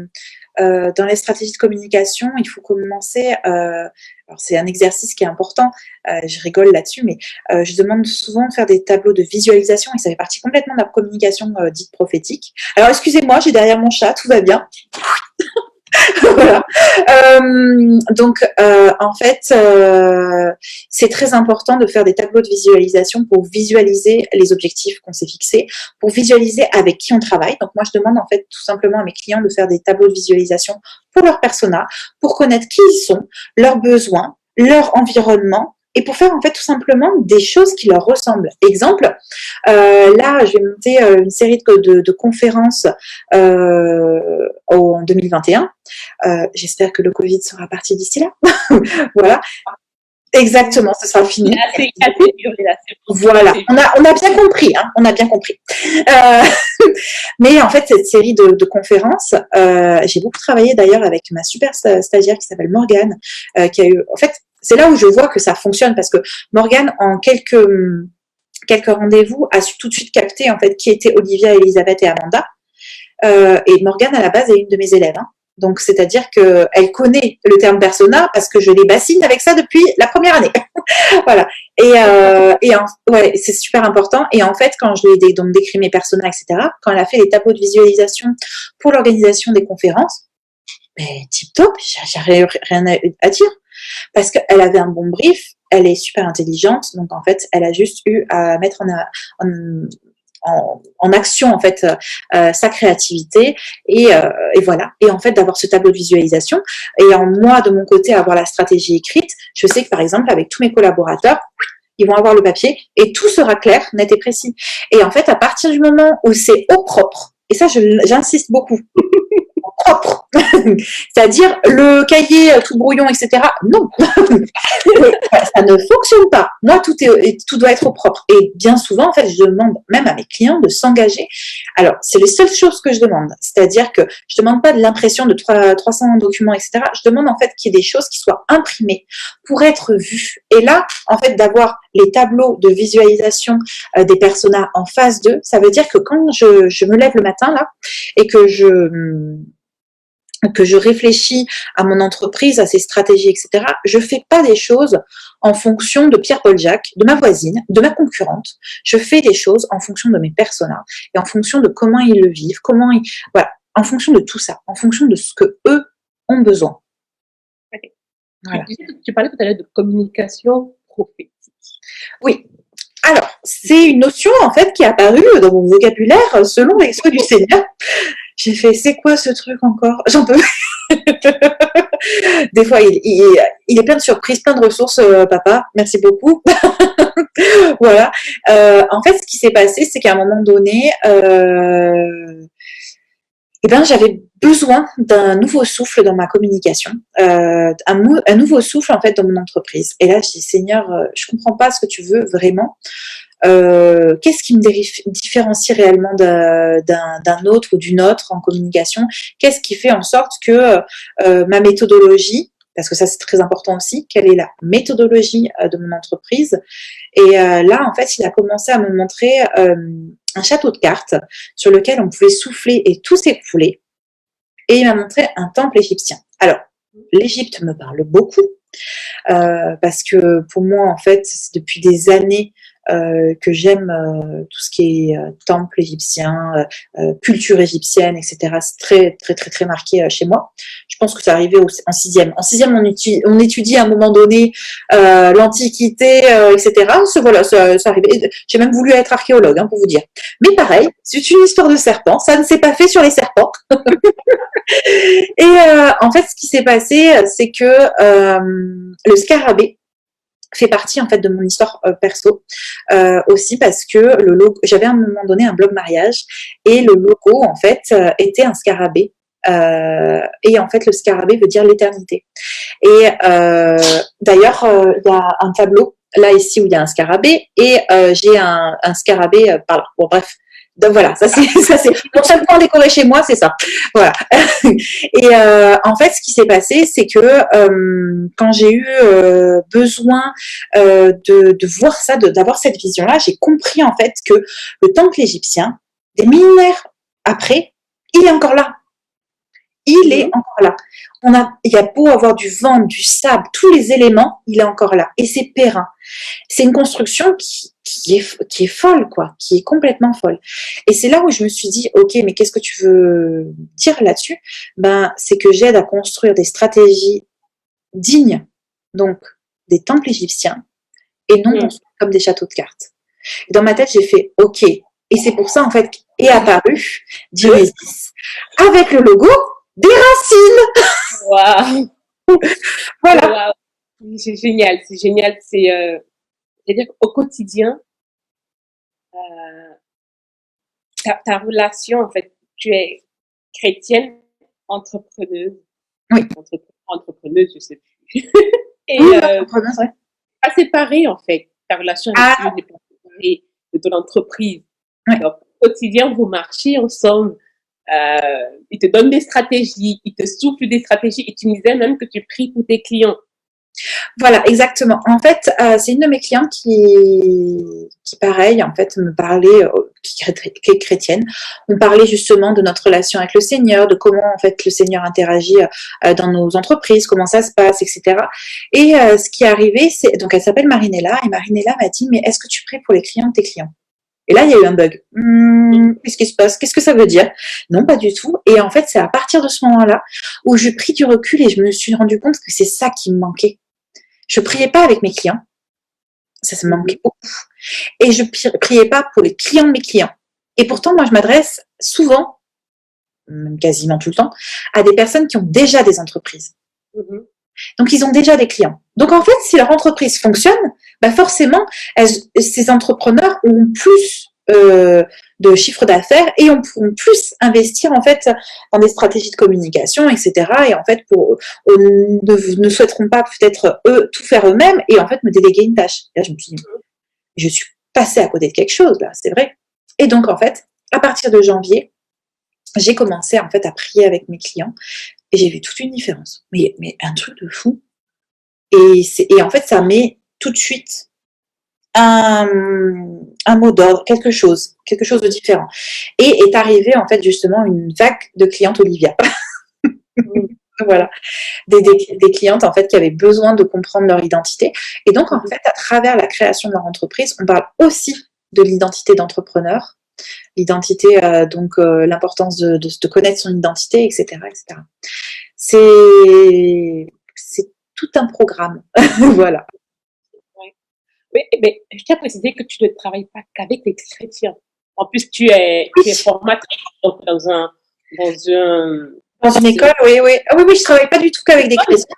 les stratégies de communication. Il faut commencer. Alors, c'est un exercice qui est important. Je rigole là-dessus, mais je demande souvent de faire des tableaux de visualisation et ça fait partie complètement de la communication dite prophétique. Alors, excusez-moi, j'ai derrière mon chat, tout va bien. Voilà. En fait, c'est très important de faire des tableaux de visualisation pour visualiser les objectifs qu'on s'est fixés, pour visualiser avec qui on travaille. Donc, moi, je demande en fait tout simplement à mes clients de faire des tableaux de visualisation pour leur persona, pour connaître qui ils sont, leurs besoins, leur environnement, et pour faire en fait tout simplement des choses qui leur ressemblent. Exemple, là, je vais monter une série de conférences en 2021. J'espère que le Covid sera parti d'ici là. Voilà. Exactement, ce sera fini. Voilà, on a bien compris, hein, on a bien compris. Mais en fait, cette série de conférences, j'ai beaucoup travaillé d'ailleurs avec ma super stagiaire qui s'appelle Morgane, qui a eu, en fait, c'est là où je vois que ça fonctionne parce que Morgane, en quelques rendez-vous, a su tout de suite capter en fait qui étaient Olivia, Elisabeth et Amanda. Et Morgane, à la base, est une de mes élèves. Hein. Donc, c'est-à-dire qu'elle connaît le terme persona parce que je les bassine avec ça depuis la première année. Voilà. Ouais, c'est super important. Et en fait, quand je lui ai donc décrit mes personas, etc., quand elle a fait les tableaux de visualisation pour l'organisation des conférences, ben, tip top, j'ai rien à dire. Parce qu'elle avait un bon brief, elle est super intelligente, donc en fait, elle a juste eu à mettre en action en fait sa créativité et voilà, et en fait d'avoir ce tableau de visualisation et en moi de mon côté avoir la stratégie écrite, je sais que par exemple avec tous mes collaborateurs ils vont avoir le papier et tout sera clair, net et précis. Et en fait à partir du moment où c'est au propre, et ça j'insiste beaucoup, propre, c'est-à-dire le cahier tout brouillon, etc. Non, ça ne fonctionne pas. Moi, tout doit être au propre. Et bien souvent, en fait, je demande même à mes clients de s'engager. Alors, c'est les seules choses que je demande. C'est-à-dire que je demande pas de l'impression de 300 documents, etc. Je demande en fait qu'il y ait des choses qui soient imprimées pour être vues. Et là, en fait, d'avoir les tableaux de visualisation des personas en phase 2, ça veut dire que quand je me lève le matin là et que que je réfléchis à mon entreprise, à ses stratégies, etc., je fais pas des choses en fonction de Pierre-Paul Jacques, de ma voisine, de ma concurrente. Je fais des choses en fonction de mes personas et en fonction de comment ils le vivent, voilà, en fonction de tout ça, en fonction de ce que eux ont besoin. Ok. Voilà. Tu parlais tout à l'heure de communication prophétique. Oui. Alors, c'est une notion en fait qui est apparue dans mon vocabulaire selon l'exploit du Seigneur. J'ai fait, c'est quoi ce truc encore? J'en peux. Des fois, il est plein de surprises, plein de ressources, papa. Merci beaucoup. Voilà. En fait, ce qui s'est passé, c'est qu'à un moment donné, j'avais besoin d'un nouveau souffle dans ma communication, un nouveau souffle en fait dans mon entreprise. Et là, je dis Seigneur, je comprends pas ce que tu veux vraiment. Qu'est-ce qui me différencie réellement d'un autre ou d'une autre en communication? Qu'est-ce qui fait en sorte que ma méthodologie, parce que ça c'est très important aussi, quelle est la méthodologie de mon entreprise? Et là, en fait, il a commencé à me montrer un château de cartes sur lequel on pouvait souffler et tout s'écouler. Et il m'a montré un temple égyptien. Alors, l'Égypte me parle beaucoup parce que pour moi, en fait, c'est depuis des années que j'aime tout ce qui est temple égyptien, culture égyptienne, etc. C'est très, très, très, très marqué chez moi. Je pense que c'est arrivé en sixième. En sixième, on étudie à un moment donné l'Antiquité, etc. Voilà, ça arrivait. J'ai même voulu être archéologue, pour vous dire. Mais pareil, c'est une histoire de serpent. Ça ne s'est pas fait sur les serpents. Et en fait, ce qui s'est passé, c'est que le scarabée fait partie en fait de mon histoire perso aussi parce que le logo, j'avais à un moment donné un blog mariage et le logo en fait était un scarabée et en fait le scarabée veut dire l'éternité. Et d'ailleurs il y a un tableau là ici où il y a un scarabée et j'ai un scarabée par là. Bon bref. Donc voilà, ça c'est mon seul point décoré chez moi, c'est ça. Voilà. Et en fait, ce qui s'est passé, c'est que quand j'ai eu besoin de voir ça, d'avoir cette vision-là, j'ai compris en fait que le temple égyptien, des millénaires après, il est encore là. Il est encore là. Il y a beau avoir du vent, du sable, tous les éléments, il est encore là. Et c'est périn. C'est une construction qui est folle, quoi, qui est complètement folle. Et c'est là où je me suis dit, ok, mais qu'est-ce que tu veux dire là-dessus? C'est que j'aide à construire des stratégies dignes, donc des temples égyptiens, et non construits comme des châteaux de cartes. Et dans ma tête, j'ai fait, ok. Et c'est pour ça, en fait, qu'est apparu Dionysus avec le logo des racines. Waouh. Voilà. Wow. C'est génial, c'est génial. C'est-à-dire qu'au quotidien, ta relation, en fait, tu es chrétienne, entrepreneuse. Oui. Entrepreneuse, je sais plus. Et oui, pas séparée, en fait. Ta relation avec Dieu n'est pas séparée de ton entreprise. Oui. Donc, au quotidien, vous marchez ensemble. Il te donne des stratégies, il te souffle des stratégies et tu me disais même que tu pries pour tes clients. Voilà, exactement. En fait, c'est une de mes clientes qui pareil, en fait, me parlait, qui est chrétienne. On parlait justement de notre relation avec le Seigneur, de comment, en fait, le Seigneur interagit dans nos entreprises, comment ça se passe, etc. Et ce qui est arrivé, donc elle s'appelle Marinella, et Marinella m'a dit, mais est-ce que tu pries pour les clients de tes clients? Et là, il y a eu un bug. Qu'est-ce qui se passe? Qu'est-ce que ça veut dire? Non, pas du tout. Et en fait, c'est à partir de ce moment-là où j'ai pris du recul et je me suis rendu compte que c'est ça qui me manquait. Je priais pas avec mes clients. Ça me manquait beaucoup. Et je priais pas pour les clients de mes clients. Et pourtant, moi, je m'adresse souvent, même quasiment tout le temps, à des personnes qui ont déjà des entreprises. Donc, ils ont déjà des clients. Donc, en fait, si leur entreprise fonctionne, forcément, ces entrepreneurs ont plus de chiffre d'affaires et on pourront plus investir en fait dans des stratégies de communication, etc. Et en fait, ne souhaiteront pas peut-être eux tout faire eux-mêmes et en fait me déléguer une tâche. Et là, je me suis dit, je suis passée à côté de quelque chose là, c'est vrai. Et donc en fait, à partir de janvier, j'ai commencé en fait à prier avec mes clients et j'ai vu toute une différence. Mais un truc de fou. Et en fait, ça met tout de suite un mot d'ordre, quelque chose de différent. Et est arrivé en fait justement une vague de clientes Olivia. Mm. Voilà, des clientes en fait qui avaient besoin de comprendre leur identité. Et donc en fait, à travers la création de leur entreprise, on parle aussi de l'identité d'entrepreneur, l'identité, l'importance de connaître son identité, etc., etc. C'est tout un programme, voilà. Ouais. Oui, mais je tiens à préciser que tu ne travailles pas qu'avec les chrétiens. En plus, tu es formatrice dans un, Dans une école, oui, oui. Ah oui, oui, je travaille pas du tout qu'avec des chrétiens.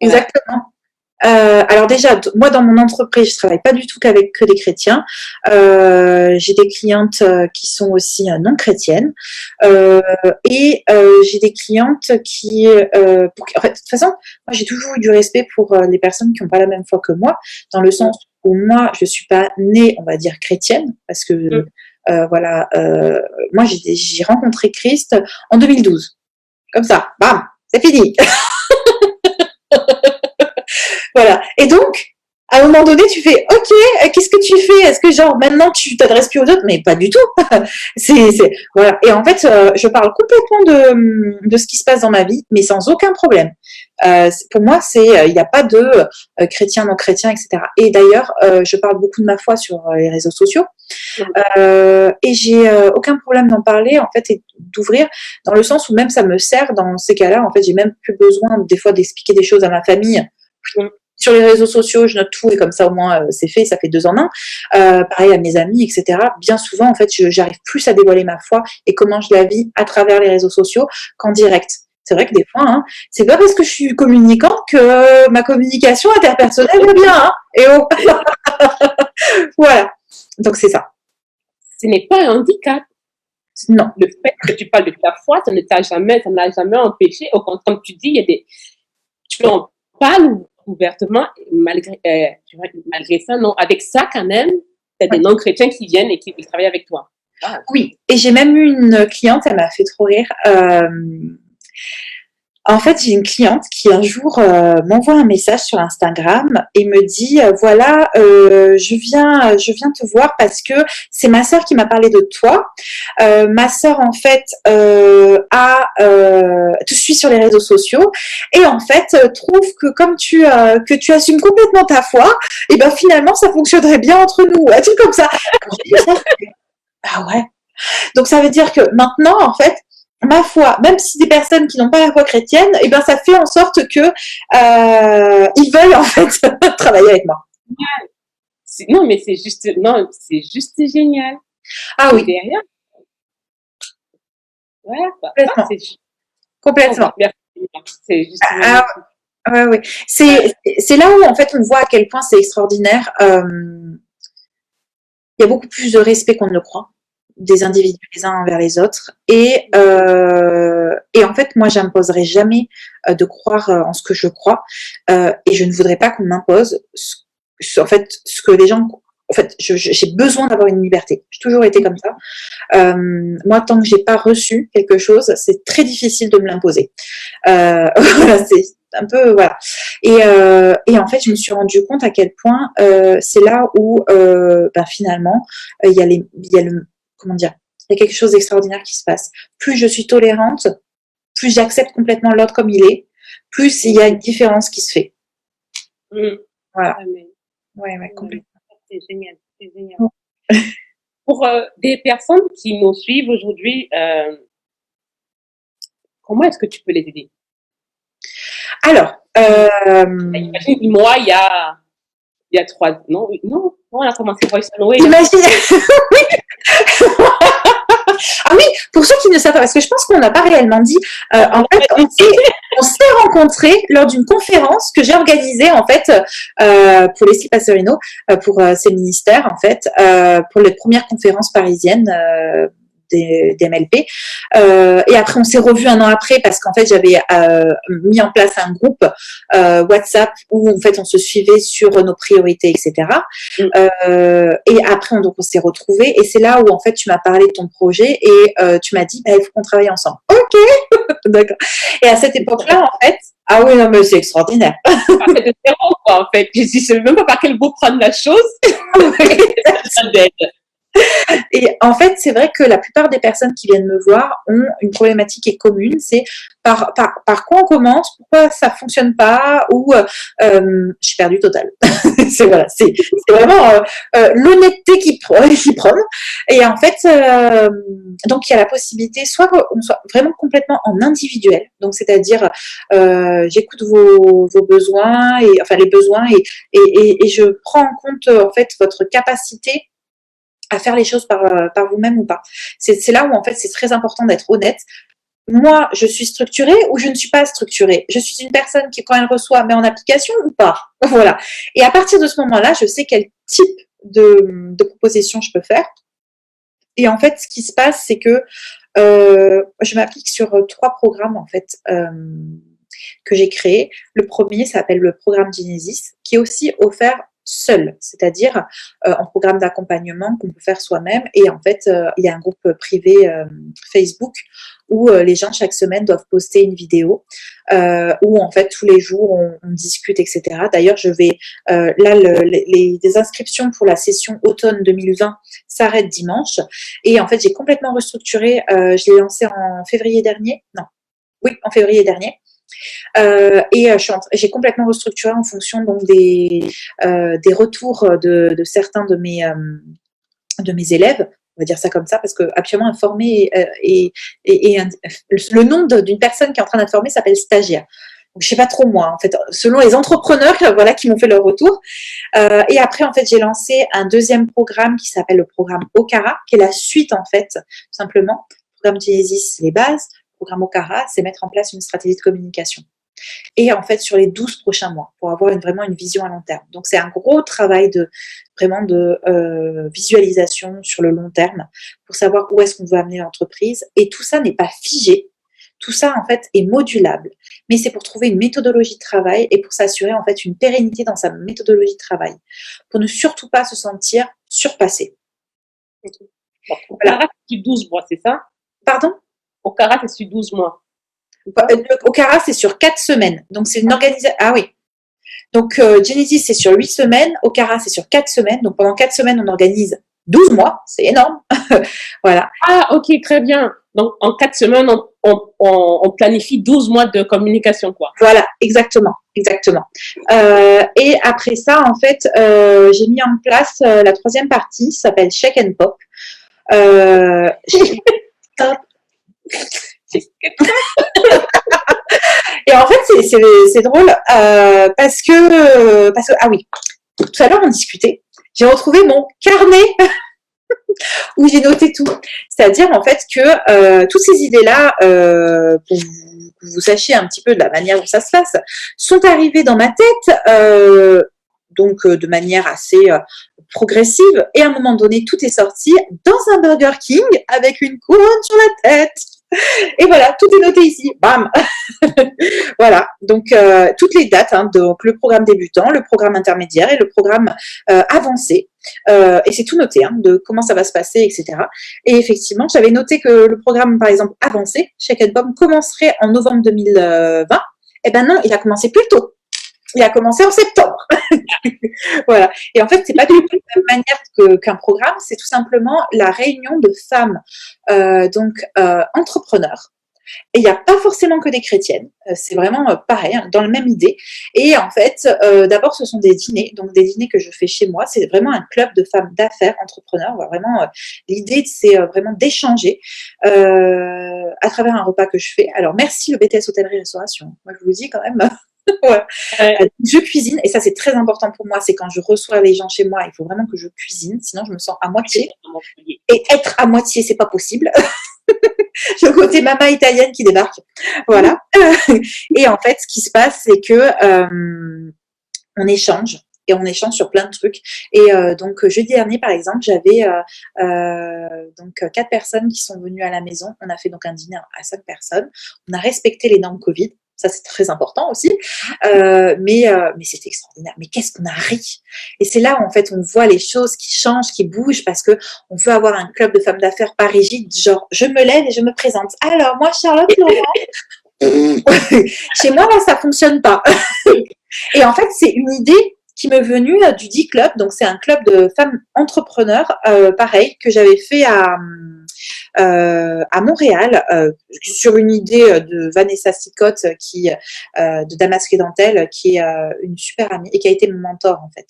voilà. Exactement. Alors déjà, moi dans mon entreprise, je travaille pas du tout qu'avec que des chrétiens. J'ai des clientes qui sont aussi non chrétiennes et j'ai des clientes qui, en fait, de toute façon, moi j'ai toujours eu du respect pour les personnes qui n'ont pas la même foi que moi, dans le sens où moi je suis pas née, on va dire chrétienne, parce que voilà, moi j'ai rencontré Christ en 2012, comme ça, bam, c'est fini. Voilà. Et donc, à un moment donné, tu fais, ok, qu'est-ce que tu fais? Est-ce que genre maintenant tu t'adresses plus aux autres? Mais pas du tout. Voilà. Et en fait, je parle complètement de ce qui se passe dans ma vie, mais sans aucun problème. Pour moi, il n'y a pas de chrétien, non chrétien, etc. Et d'ailleurs, je parle beaucoup de ma foi sur les réseaux sociaux. Et j'ai aucun problème d'en parler en fait et d'ouvrir dans le sens où même ça me sert dans ces cas-là. En fait, j'ai même plus besoin des fois d'expliquer des choses à ma famille. Sur les réseaux sociaux, je note tout et comme ça au moins c'est fait, ça fait 2 en 1. Pareil à mes amis, etc. Bien souvent, en fait, j'arrive plus à dévoiler ma foi et comment je la vis à travers les réseaux sociaux qu'en direct. C'est vrai que des fois, hein, c'est pas parce que je suis communicante que ma communication interpersonnelle va bien. Hein, et oh. Voilà. Donc c'est ça. Ce n'est pas un handicap. Non. Le fait que tu parles de ta foi, ça n'a jamais empêché. Au contraire, comme tu dis, tu en parles ouvertement, malgré ça, non. Avec ça, quand même, tu as des non-chrétiens qui viennent et qui travaillent avec toi. Ah. Oui, et j'ai même eu une cliente, elle m'a fait trop rire. En fait, j'ai une cliente qui un jour m'envoie un message sur Instagram et me dit voilà, je viens te voir parce que c'est ma sœur qui m'a parlé de toi. Ma sœur en fait te suit sur les réseaux sociaux et en fait trouve que comme tu assumes complètement ta foi, et ben finalement ça fonctionnerait bien entre nous. Un truc comme ça. Quand j'ai dit ça, ah ouais. Donc ça veut dire que maintenant en fait ma foi, même si des personnes qui n'ont pas la foi chrétienne, eh ben ça fait en sorte que ils veulent en fait travailler avec moi. Non, mais c'est juste génial. Ah oui. Derrière. Voilà. Complètement. Complètement. C'est juste ouais, oui. C'est là où en fait on voit à quel point c'est extraordinaire. Il y a beaucoup plus de respect qu'on ne le croit des individus les uns envers les autres et en fait moi j'imposerai jamais de croire en ce que je crois et je ne voudrais pas qu'on m'impose en fait ce que les gens en fait j'ai besoin d'avoir une liberté, j'ai toujours été comme ça. Moi tant que j'ai pas reçu quelque chose c'est très difficile de me l'imposer. Voilà, c'est un peu voilà et en fait je me suis rendu compte à quel point c'est là où finalement il y a le comment dire, il y a quelque chose d'extraordinaire qui se passe. Plus je suis tolérante, plus j'accepte complètement l'autre comme il est, plus il y a une différence qui se fait. Voilà. Ouais, complètement. C'est génial, c'est génial. Pour des personnes qui nous suivent aujourd'hui, comment est-ce que tu peux les aider? Alors, imagine, moi, il y a 3 non, on a commencé Voice and Way. Imagine. Ah oui, pour ceux qui ne savent pas, parce que je pense qu'on n'a pas réellement dit, en fait, on s'est rencontrés lors d'une conférence que j'ai organisée, en fait, pour Leslie Passerino, pour ses ministères, en fait, pour les premières conférences parisiennes, des MLP. Et après, on s'est revus 1 an après parce qu'en fait, j'avais mis en place un groupe WhatsApp où en fait, on se suivait sur nos priorités, etc. Et après, on s'est retrouvés et c'est là où en fait, tu m'as parlé de ton projet et tu m'as dit, il faut qu'on travaille ensemble. Ok, d'accord. Et à cette époque-là, en fait, ah oui, non, mais c'est extraordinaire. Parfait de zéro, quoi, en fait. Je ne sais même pas par quel bout prendre la chose. Et en fait, c'est vrai que la plupart des personnes qui viennent me voir ont une problématique qui est commune, c'est par quoi on commence, pourquoi ça fonctionne pas, ou je suis perdue totale. C'est vraiment l'honnêteté qui prône. Et en fait, donc il y a la possibilité, soit on soit vraiment complètement en individuel, donc c'est-à-dire j'écoute vos besoins et enfin les besoins et je prends en compte en fait votre capacité à faire les choses par vous-même ou pas. C'est là où en fait c'est très important d'être honnête. Moi, je suis structurée ou je ne suis pas structurée. Je suis une personne qui, quand elle reçoit, met en application ou pas. Voilà. Et à partir de ce moment-là, je sais quel type de proposition je peux faire. Et en fait, ce qui se passe, c'est que je m'applique sur 3 programmes en fait que j'ai créés. Le premier s'appelle le programme Genesis, qui est aussi offert seul, c'est-à-dire en programme d'accompagnement qu'on peut faire soi-même. Et en fait, il y a un groupe privé Facebook où les gens chaque semaine doivent poster une vidéo où en fait tous les jours on discute, etc. D'ailleurs, je vais là les inscriptions pour la session automne 2020 s'arrêtent dimanche et en fait j'ai complètement restructuré. Je l'ai lancé en février dernier. Non, oui, en février dernier. Et j'ai complètement restructuré en fonction donc des retours de certains de mes élèves, on va dire ça comme ça, parce que actuellement informer le nom d'une personne qui est en train d'informer s'appelle stagiaire. Donc, je sais pas trop moi, en fait, selon les entrepreneurs, voilà, qui m'ont fait leur retour. Et après, en fait, j'ai lancé un deuxième programme qui s'appelle le programme Okara, qui est la suite, en fait, tout simplement. Le programme Genesis, c'est les bases. Le programme Okara, c'est mettre en place une stratégie de communication. Et en fait, sur les 12 prochains mois, pour avoir vraiment une vision à long terme. Donc, c'est un gros travail de visualisation sur le long terme pour savoir où est-ce qu'on veut amener l'entreprise. Et tout ça n'est pas figé. Tout ça, en fait, est modulable. Mais c'est pour trouver une méthodologie de travail et pour s'assurer, en fait, une pérennité dans sa méthodologie de travail. Pour ne surtout pas se sentir surpassé. Okay. Bon, Okara, voilà. C'est sur 12 mois, c'est ça? Pardon? Okara, c'est sur 12 mois. Okara, c'est sur 4 semaines. Donc, c'est une organisation. Ah oui. Donc, Genesis, c'est sur 8 semaines. Okara, c'est sur 4 semaines. Donc, pendant 4 semaines, on organise 12 mois. C'est énorme. Voilà. Ah, ok, très bien. Donc, en 4 semaines, on planifie 12 mois de communication, quoi. Voilà, exactement. Exactement. Et après ça, en fait, j'ai mis en place la 3e partie, ça s'appelle Shake and Pop. Et en fait, c'est drôle parce que ah oui, tout à l'heure on discutait. J'ai retrouvé mon carnet où j'ai noté tout. C'est-à-dire en fait que toutes ces idées-là, pour que vous sachiez un petit peu de la manière dont ça se passe, sont arrivées dans ma tête. Donc de manière assez progressive. Et à un moment donné, tout est sorti dans un Burger King avec une couronne sur la tête. Et voilà, tout est noté ici. Bam. Voilà. Donc toutes les dates. Hein, donc le programme débutant, le programme intermédiaire et le programme avancé. Et c'est tout noté, hein, de comment ça va se passer, etc. Et effectivement, j'avais noté que le programme, par exemple, avancé, Shake and Pop, commencerait en novembre 2020. Eh ben non, il a commencé plus tôt. Il a commencé en septembre. Voilà. Et en fait, c'est pas du tout la même manière qu'un programme, c'est tout simplement la réunion de femmes entrepreneurs. Et il n'y a pas forcément que des chrétiennes, c'est vraiment pareil, hein, dans la même idée. Et en fait, d'abord, ce sont des dîners, donc des dîners que je fais chez moi. C'est vraiment un club de femmes d'affaires, entrepreneurs. Vraiment, l'idée, c'est vraiment d'échanger à travers un repas que je fais. Alors, merci le BTS Hôtellerie-Restauration. Moi, je vous le dis quand même. Ouais. Je cuisine et ça c'est très important pour moi, c'est quand je reçois les gens chez moi, il faut vraiment que je cuisine, sinon je me sens à moitié et être à moitié c'est pas possible. J'ai le côté maman italienne qui débarque, voilà. Et en fait ce qui se passe c'est que on échange et on échange sur plein de trucs. Et donc jeudi dernier par exemple j'avais donc 4 personnes qui sont venues à la maison, on a fait donc un dîner à 5 personnes, on a respecté les normes Covid. Ça, c'est très important aussi. Mais c'est extraordinaire. Mais qu'est-ce qu'on a ri. Et c'est là où, en fait, on voit les choses qui changent, qui bougent, parce que on veut avoir un club de femmes d'affaires pas rigide, genre, je me lève et je me présente. Alors, moi, Charlotte Laurent, chez moi, là, ça fonctionne pas. Et en fait, c'est une idée qui m'est venu du D-Club. Donc, c'est un club de femmes entrepreneurs, pareil, que j'avais fait à Montréal, sur une idée de Vanessa Sicotte, de Damasque et Dentelle, qui est une super amie et qui a été mon mentor, en fait.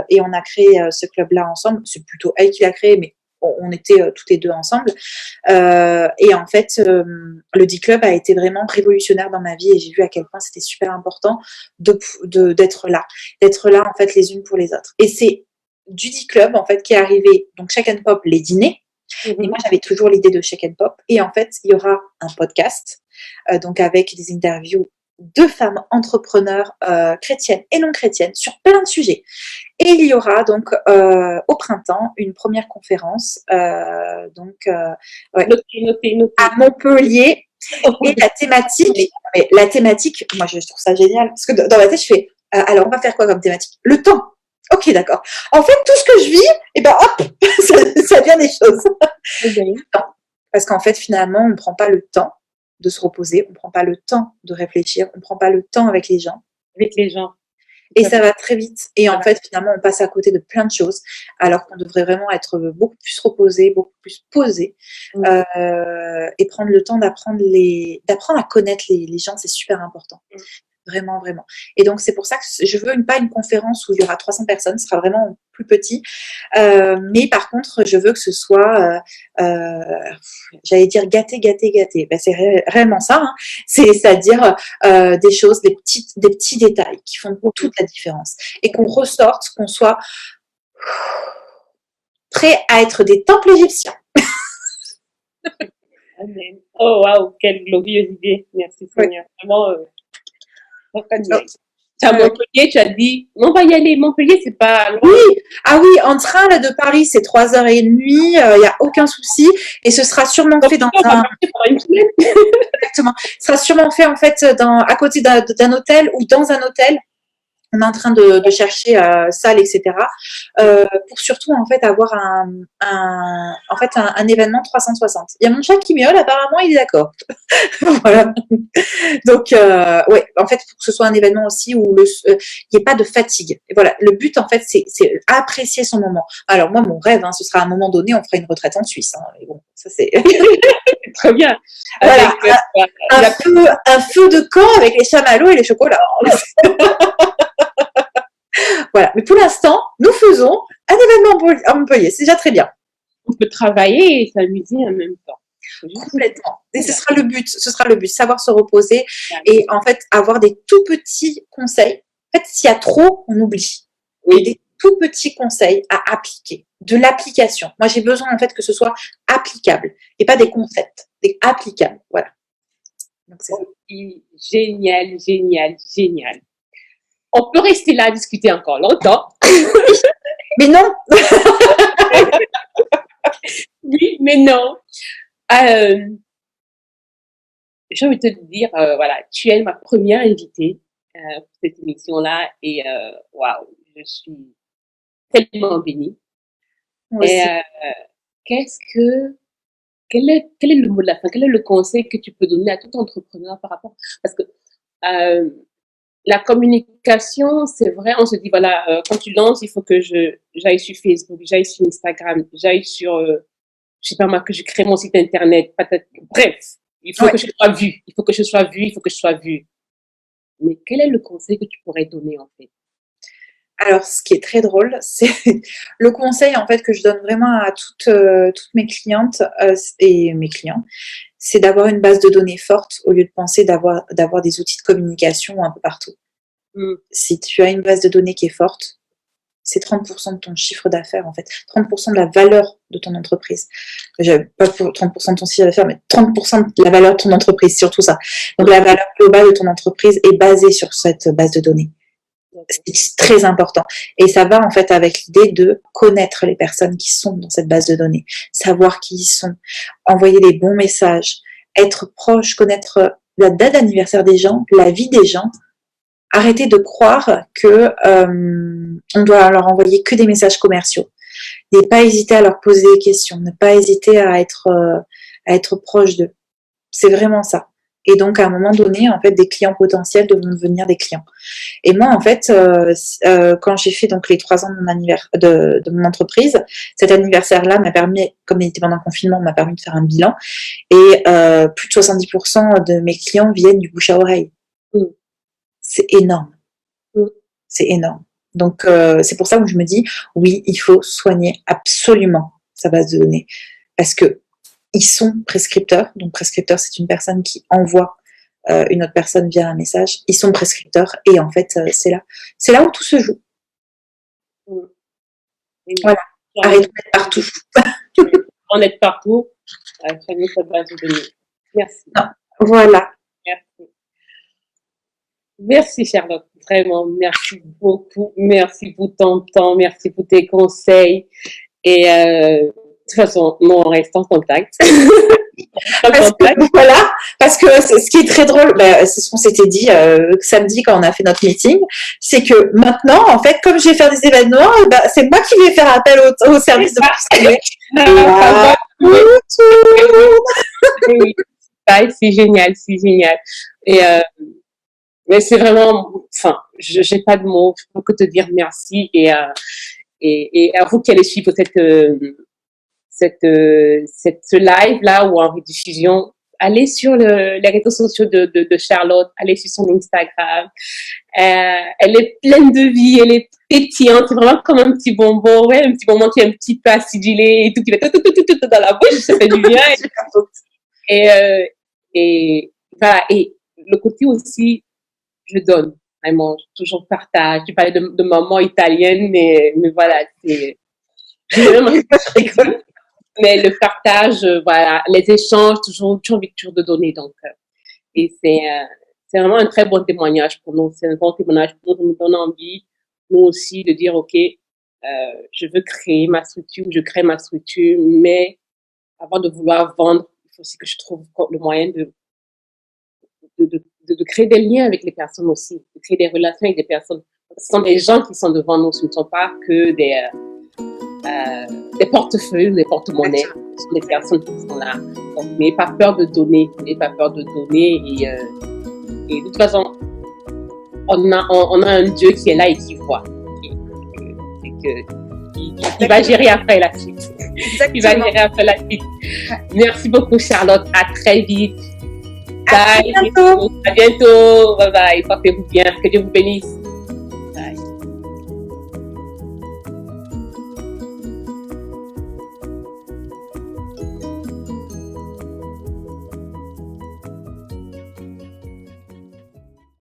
Et on a créé ce club-là ensemble. C'est plutôt elle qui l'a créé, mais on était toutes les deux ensemble. Et en fait, le D-Club a été vraiment révolutionnaire dans ma vie et j'ai vu à quel point c'était super important d'être là. D'être là, en fait, les unes pour les autres. Et c'est du D-Club, en fait, qui est arrivé, donc Shake and Pop, les dîners. Et moi, j'avais toujours l'idée de Shake and Pop. Et en fait, il y aura un podcast, donc avec des interviews de femmes entrepreneurs chrétiennes et non chrétiennes sur plein de sujets. Et il y aura donc au printemps une première conférence ouais, Notez. à Montpellier. Et la thématique, moi je trouve ça génial, parce que dans ma tête je fais, alors on va faire quoi comme thématique? Le temps. Ok, d'accord. En fait, tout ce que je vis, et ben hop, ça vient des choses. Okay. Parce qu'en fait, finalement, on ne prend pas le temps de se reposer, on ne prend pas le temps de réfléchir, on ne prend pas le temps avec les gens. Et ça va très vite. Et en fait, finalement, on passe à côté de plein de choses, alors qu'on devrait vraiment être beaucoup plus reposé, beaucoup plus posé, et prendre le temps d'apprendre à connaître les gens, c'est super important. Vraiment, vraiment. Et donc, c'est pour ça que je veux pas une conférence où il y aura 300 personnes, ce sera vraiment plus petit. Mais par contre, je veux que ce soit, j'allais dire gâté. Ben, c'est réellement ça. Hein. C'est-à-dire des choses, des petits détails qui font toute la différence. Et qu'on ressorte, qu'on soit prêt à être des temples égyptiens. Amen. Oh, waouh, quelle glorieuse idée. Merci, Seigneur. Vraiment, à Montpellier, tu as dit, on va y aller. Montpellier, c'est pas loin. Oui, ah oui, en train là de Paris, c'est 3h30, il n'y a aucun souci. Et ce sera sûrement fait dans un. Exactement. Ce sera sûrement fait en fait à côté d'un hôtel ou dans un hôtel. On est en train de chercher salle, etc. Pour surtout en fait avoir un événement 360. Il y a mon chat qui miaule, apparemment il est d'accord. Voilà. Donc ouais, en fait pour que ce soit un événement aussi où il n'y ait pas de fatigue. Et voilà, le but en fait c'est apprécier son moment. Alors moi mon rêve, ce sera à un moment donné on fera une retraite en Suisse. Hein. Mais bon, ça c'est très bien. Voilà, un feu de camp avec les chamallows et les chocolats. Voilà, mais pour l'instant, nous faisons un événement à Montpellier, c'est déjà très bien. On peut travailler et s'amuser en même temps. Complètement. Et ce sera le but, savoir se reposer et en fait avoir des tout petits conseils. En fait, s'il y a trop, on oublie. Et des tout petits conseils à appliquer, de l'application. Moi, j'ai besoin en fait que ce soit applicable et pas des concepts, des applicables. Voilà. Donc, c'est génial. On peut rester là à discuter encore longtemps. Mais non. Oui, mais non. J'ai envie de te dire, voilà, tu es ma première invitée pour cette émission-là et waouh, je suis tellement bénie. Et quel est le mot de la fin? Quel est le conseil que tu peux donner à tout entrepreneur par rapport? Parce que la communication, c'est vrai, on se dit, voilà, quand tu lances, il faut que j'aille sur Facebook, j'aille sur Instagram, j'aille sur, je sais pas moi, que je crée mon site internet, bref, il faut que je sois vue, il faut que je sois vue. Mais quel est le conseil que tu pourrais donner, en fait? Alors, ce qui est très drôle, c'est le conseil, en fait, que je donne vraiment à toutes mes clientes et mes clients, c'est d'avoir une base de données forte au lieu de penser d'avoir des outils de communication un peu partout. Si tu as une base de données qui est forte, c'est 30% de ton chiffre d'affaires, en fait. 30% de la valeur de ton entreprise. Pas pour 30% de ton chiffre d'affaires, mais 30% de la valeur de ton entreprise, surtout ça. Donc, la valeur globale de ton entreprise est basée sur cette base de données. C'est très important. Et ça va, en fait, avec l'idée de connaître les personnes qui sont dans cette base de données, savoir qui ils sont, envoyer les bons messages, être proche, connaître la date d'anniversaire des gens, la vie des gens. Arrêter de croire que on doit leur envoyer que des messages commerciaux. Ne pas hésiter à leur poser des questions, ne pas hésiter à être proche d'eux. C'est vraiment ça. Et donc, à un moment donné, en fait, des clients potentiels devront devenir des clients. Et moi, en fait, quand j'ai fait donc les 3 ans de de mon entreprise, cet anniversaire-là m'a permis, comme il était pendant le confinement, m'a permis de faire un bilan. Et plus de 70% de mes clients viennent du bouche à oreille. Mm. C'est énorme. C'est énorme. Donc, c'est pour ça que je me dis, oui, il faut soigner absolument sa base de données. Parce que ils sont prescripteurs. Donc, prescripteur, c'est une personne qui envoie une autre personne via un message. Ils sont prescripteurs. Et en fait, c'est là où tout se joue. Voilà. Arrêtons d'être partout. On est partout. Soigner sa base de données. Merci. Non. Voilà. Merci. Merci Charlotte, vraiment, merci beaucoup, merci pour ton temps, merci pour tes conseils et de toute façon, nous on reste en contact. Voilà, parce que ce qui est très drôle, c'est ce qu'on s'était dit samedi quand on a fait notre meeting, c'est que maintenant, en fait, comme je vais faire des événements, c'est moi qui vais faire appel au service de conseil. Oui, c'est génial, c'est génial. Mais c'est vraiment, enfin, j'ai pas de mots, je peux que te dire merci et à vous qui allez suivre ce live là ou en rediffusion, allez sur les réseaux sociaux de Charlotte, allez sur son Instagram. Elle est pleine de vie, elle est pétillante, c'est vraiment comme un petit bonbon, ouais, un petit bonbon qui est un petit peu acidulé et tout, qui va tout dans la bouche, ça fait du bien. Et voilà, et le côté aussi, je donne, vraiment, je toujours partage. Tu parlais de maman italienne, mais voilà, c'est, je rigole. Mais le partage, voilà, les échanges, toujours envie toujours de donner, donc, et c'est vraiment un très bon témoignage pour nous. C'est un bon témoignage pour nous, ça nous donne envie, nous aussi, de dire, OK, je veux créer ma structure, je crée ma structure, mais avant de vouloir vendre, il faut aussi que je trouve le moyen de créer des liens avec les personnes aussi, de créer des relations avec des personnes. Ce sont des gens qui sont devant nous, ce ne sont pas que des portefeuilles, des porte-monnaies, ce sont des personnes qui sont là. Donc, n'ayez pas peur de donner, n'ayez pas peur de donner et de toute façon, on a un Dieu qui est là et qui voit. Il va gérer après la suite. Exactement. Il va gérer après la suite. Merci beaucoup Charlotte, à très vite. Bye. À bientôt. Bye bye. Portez-vous bien. Que Dieu vous bénisse.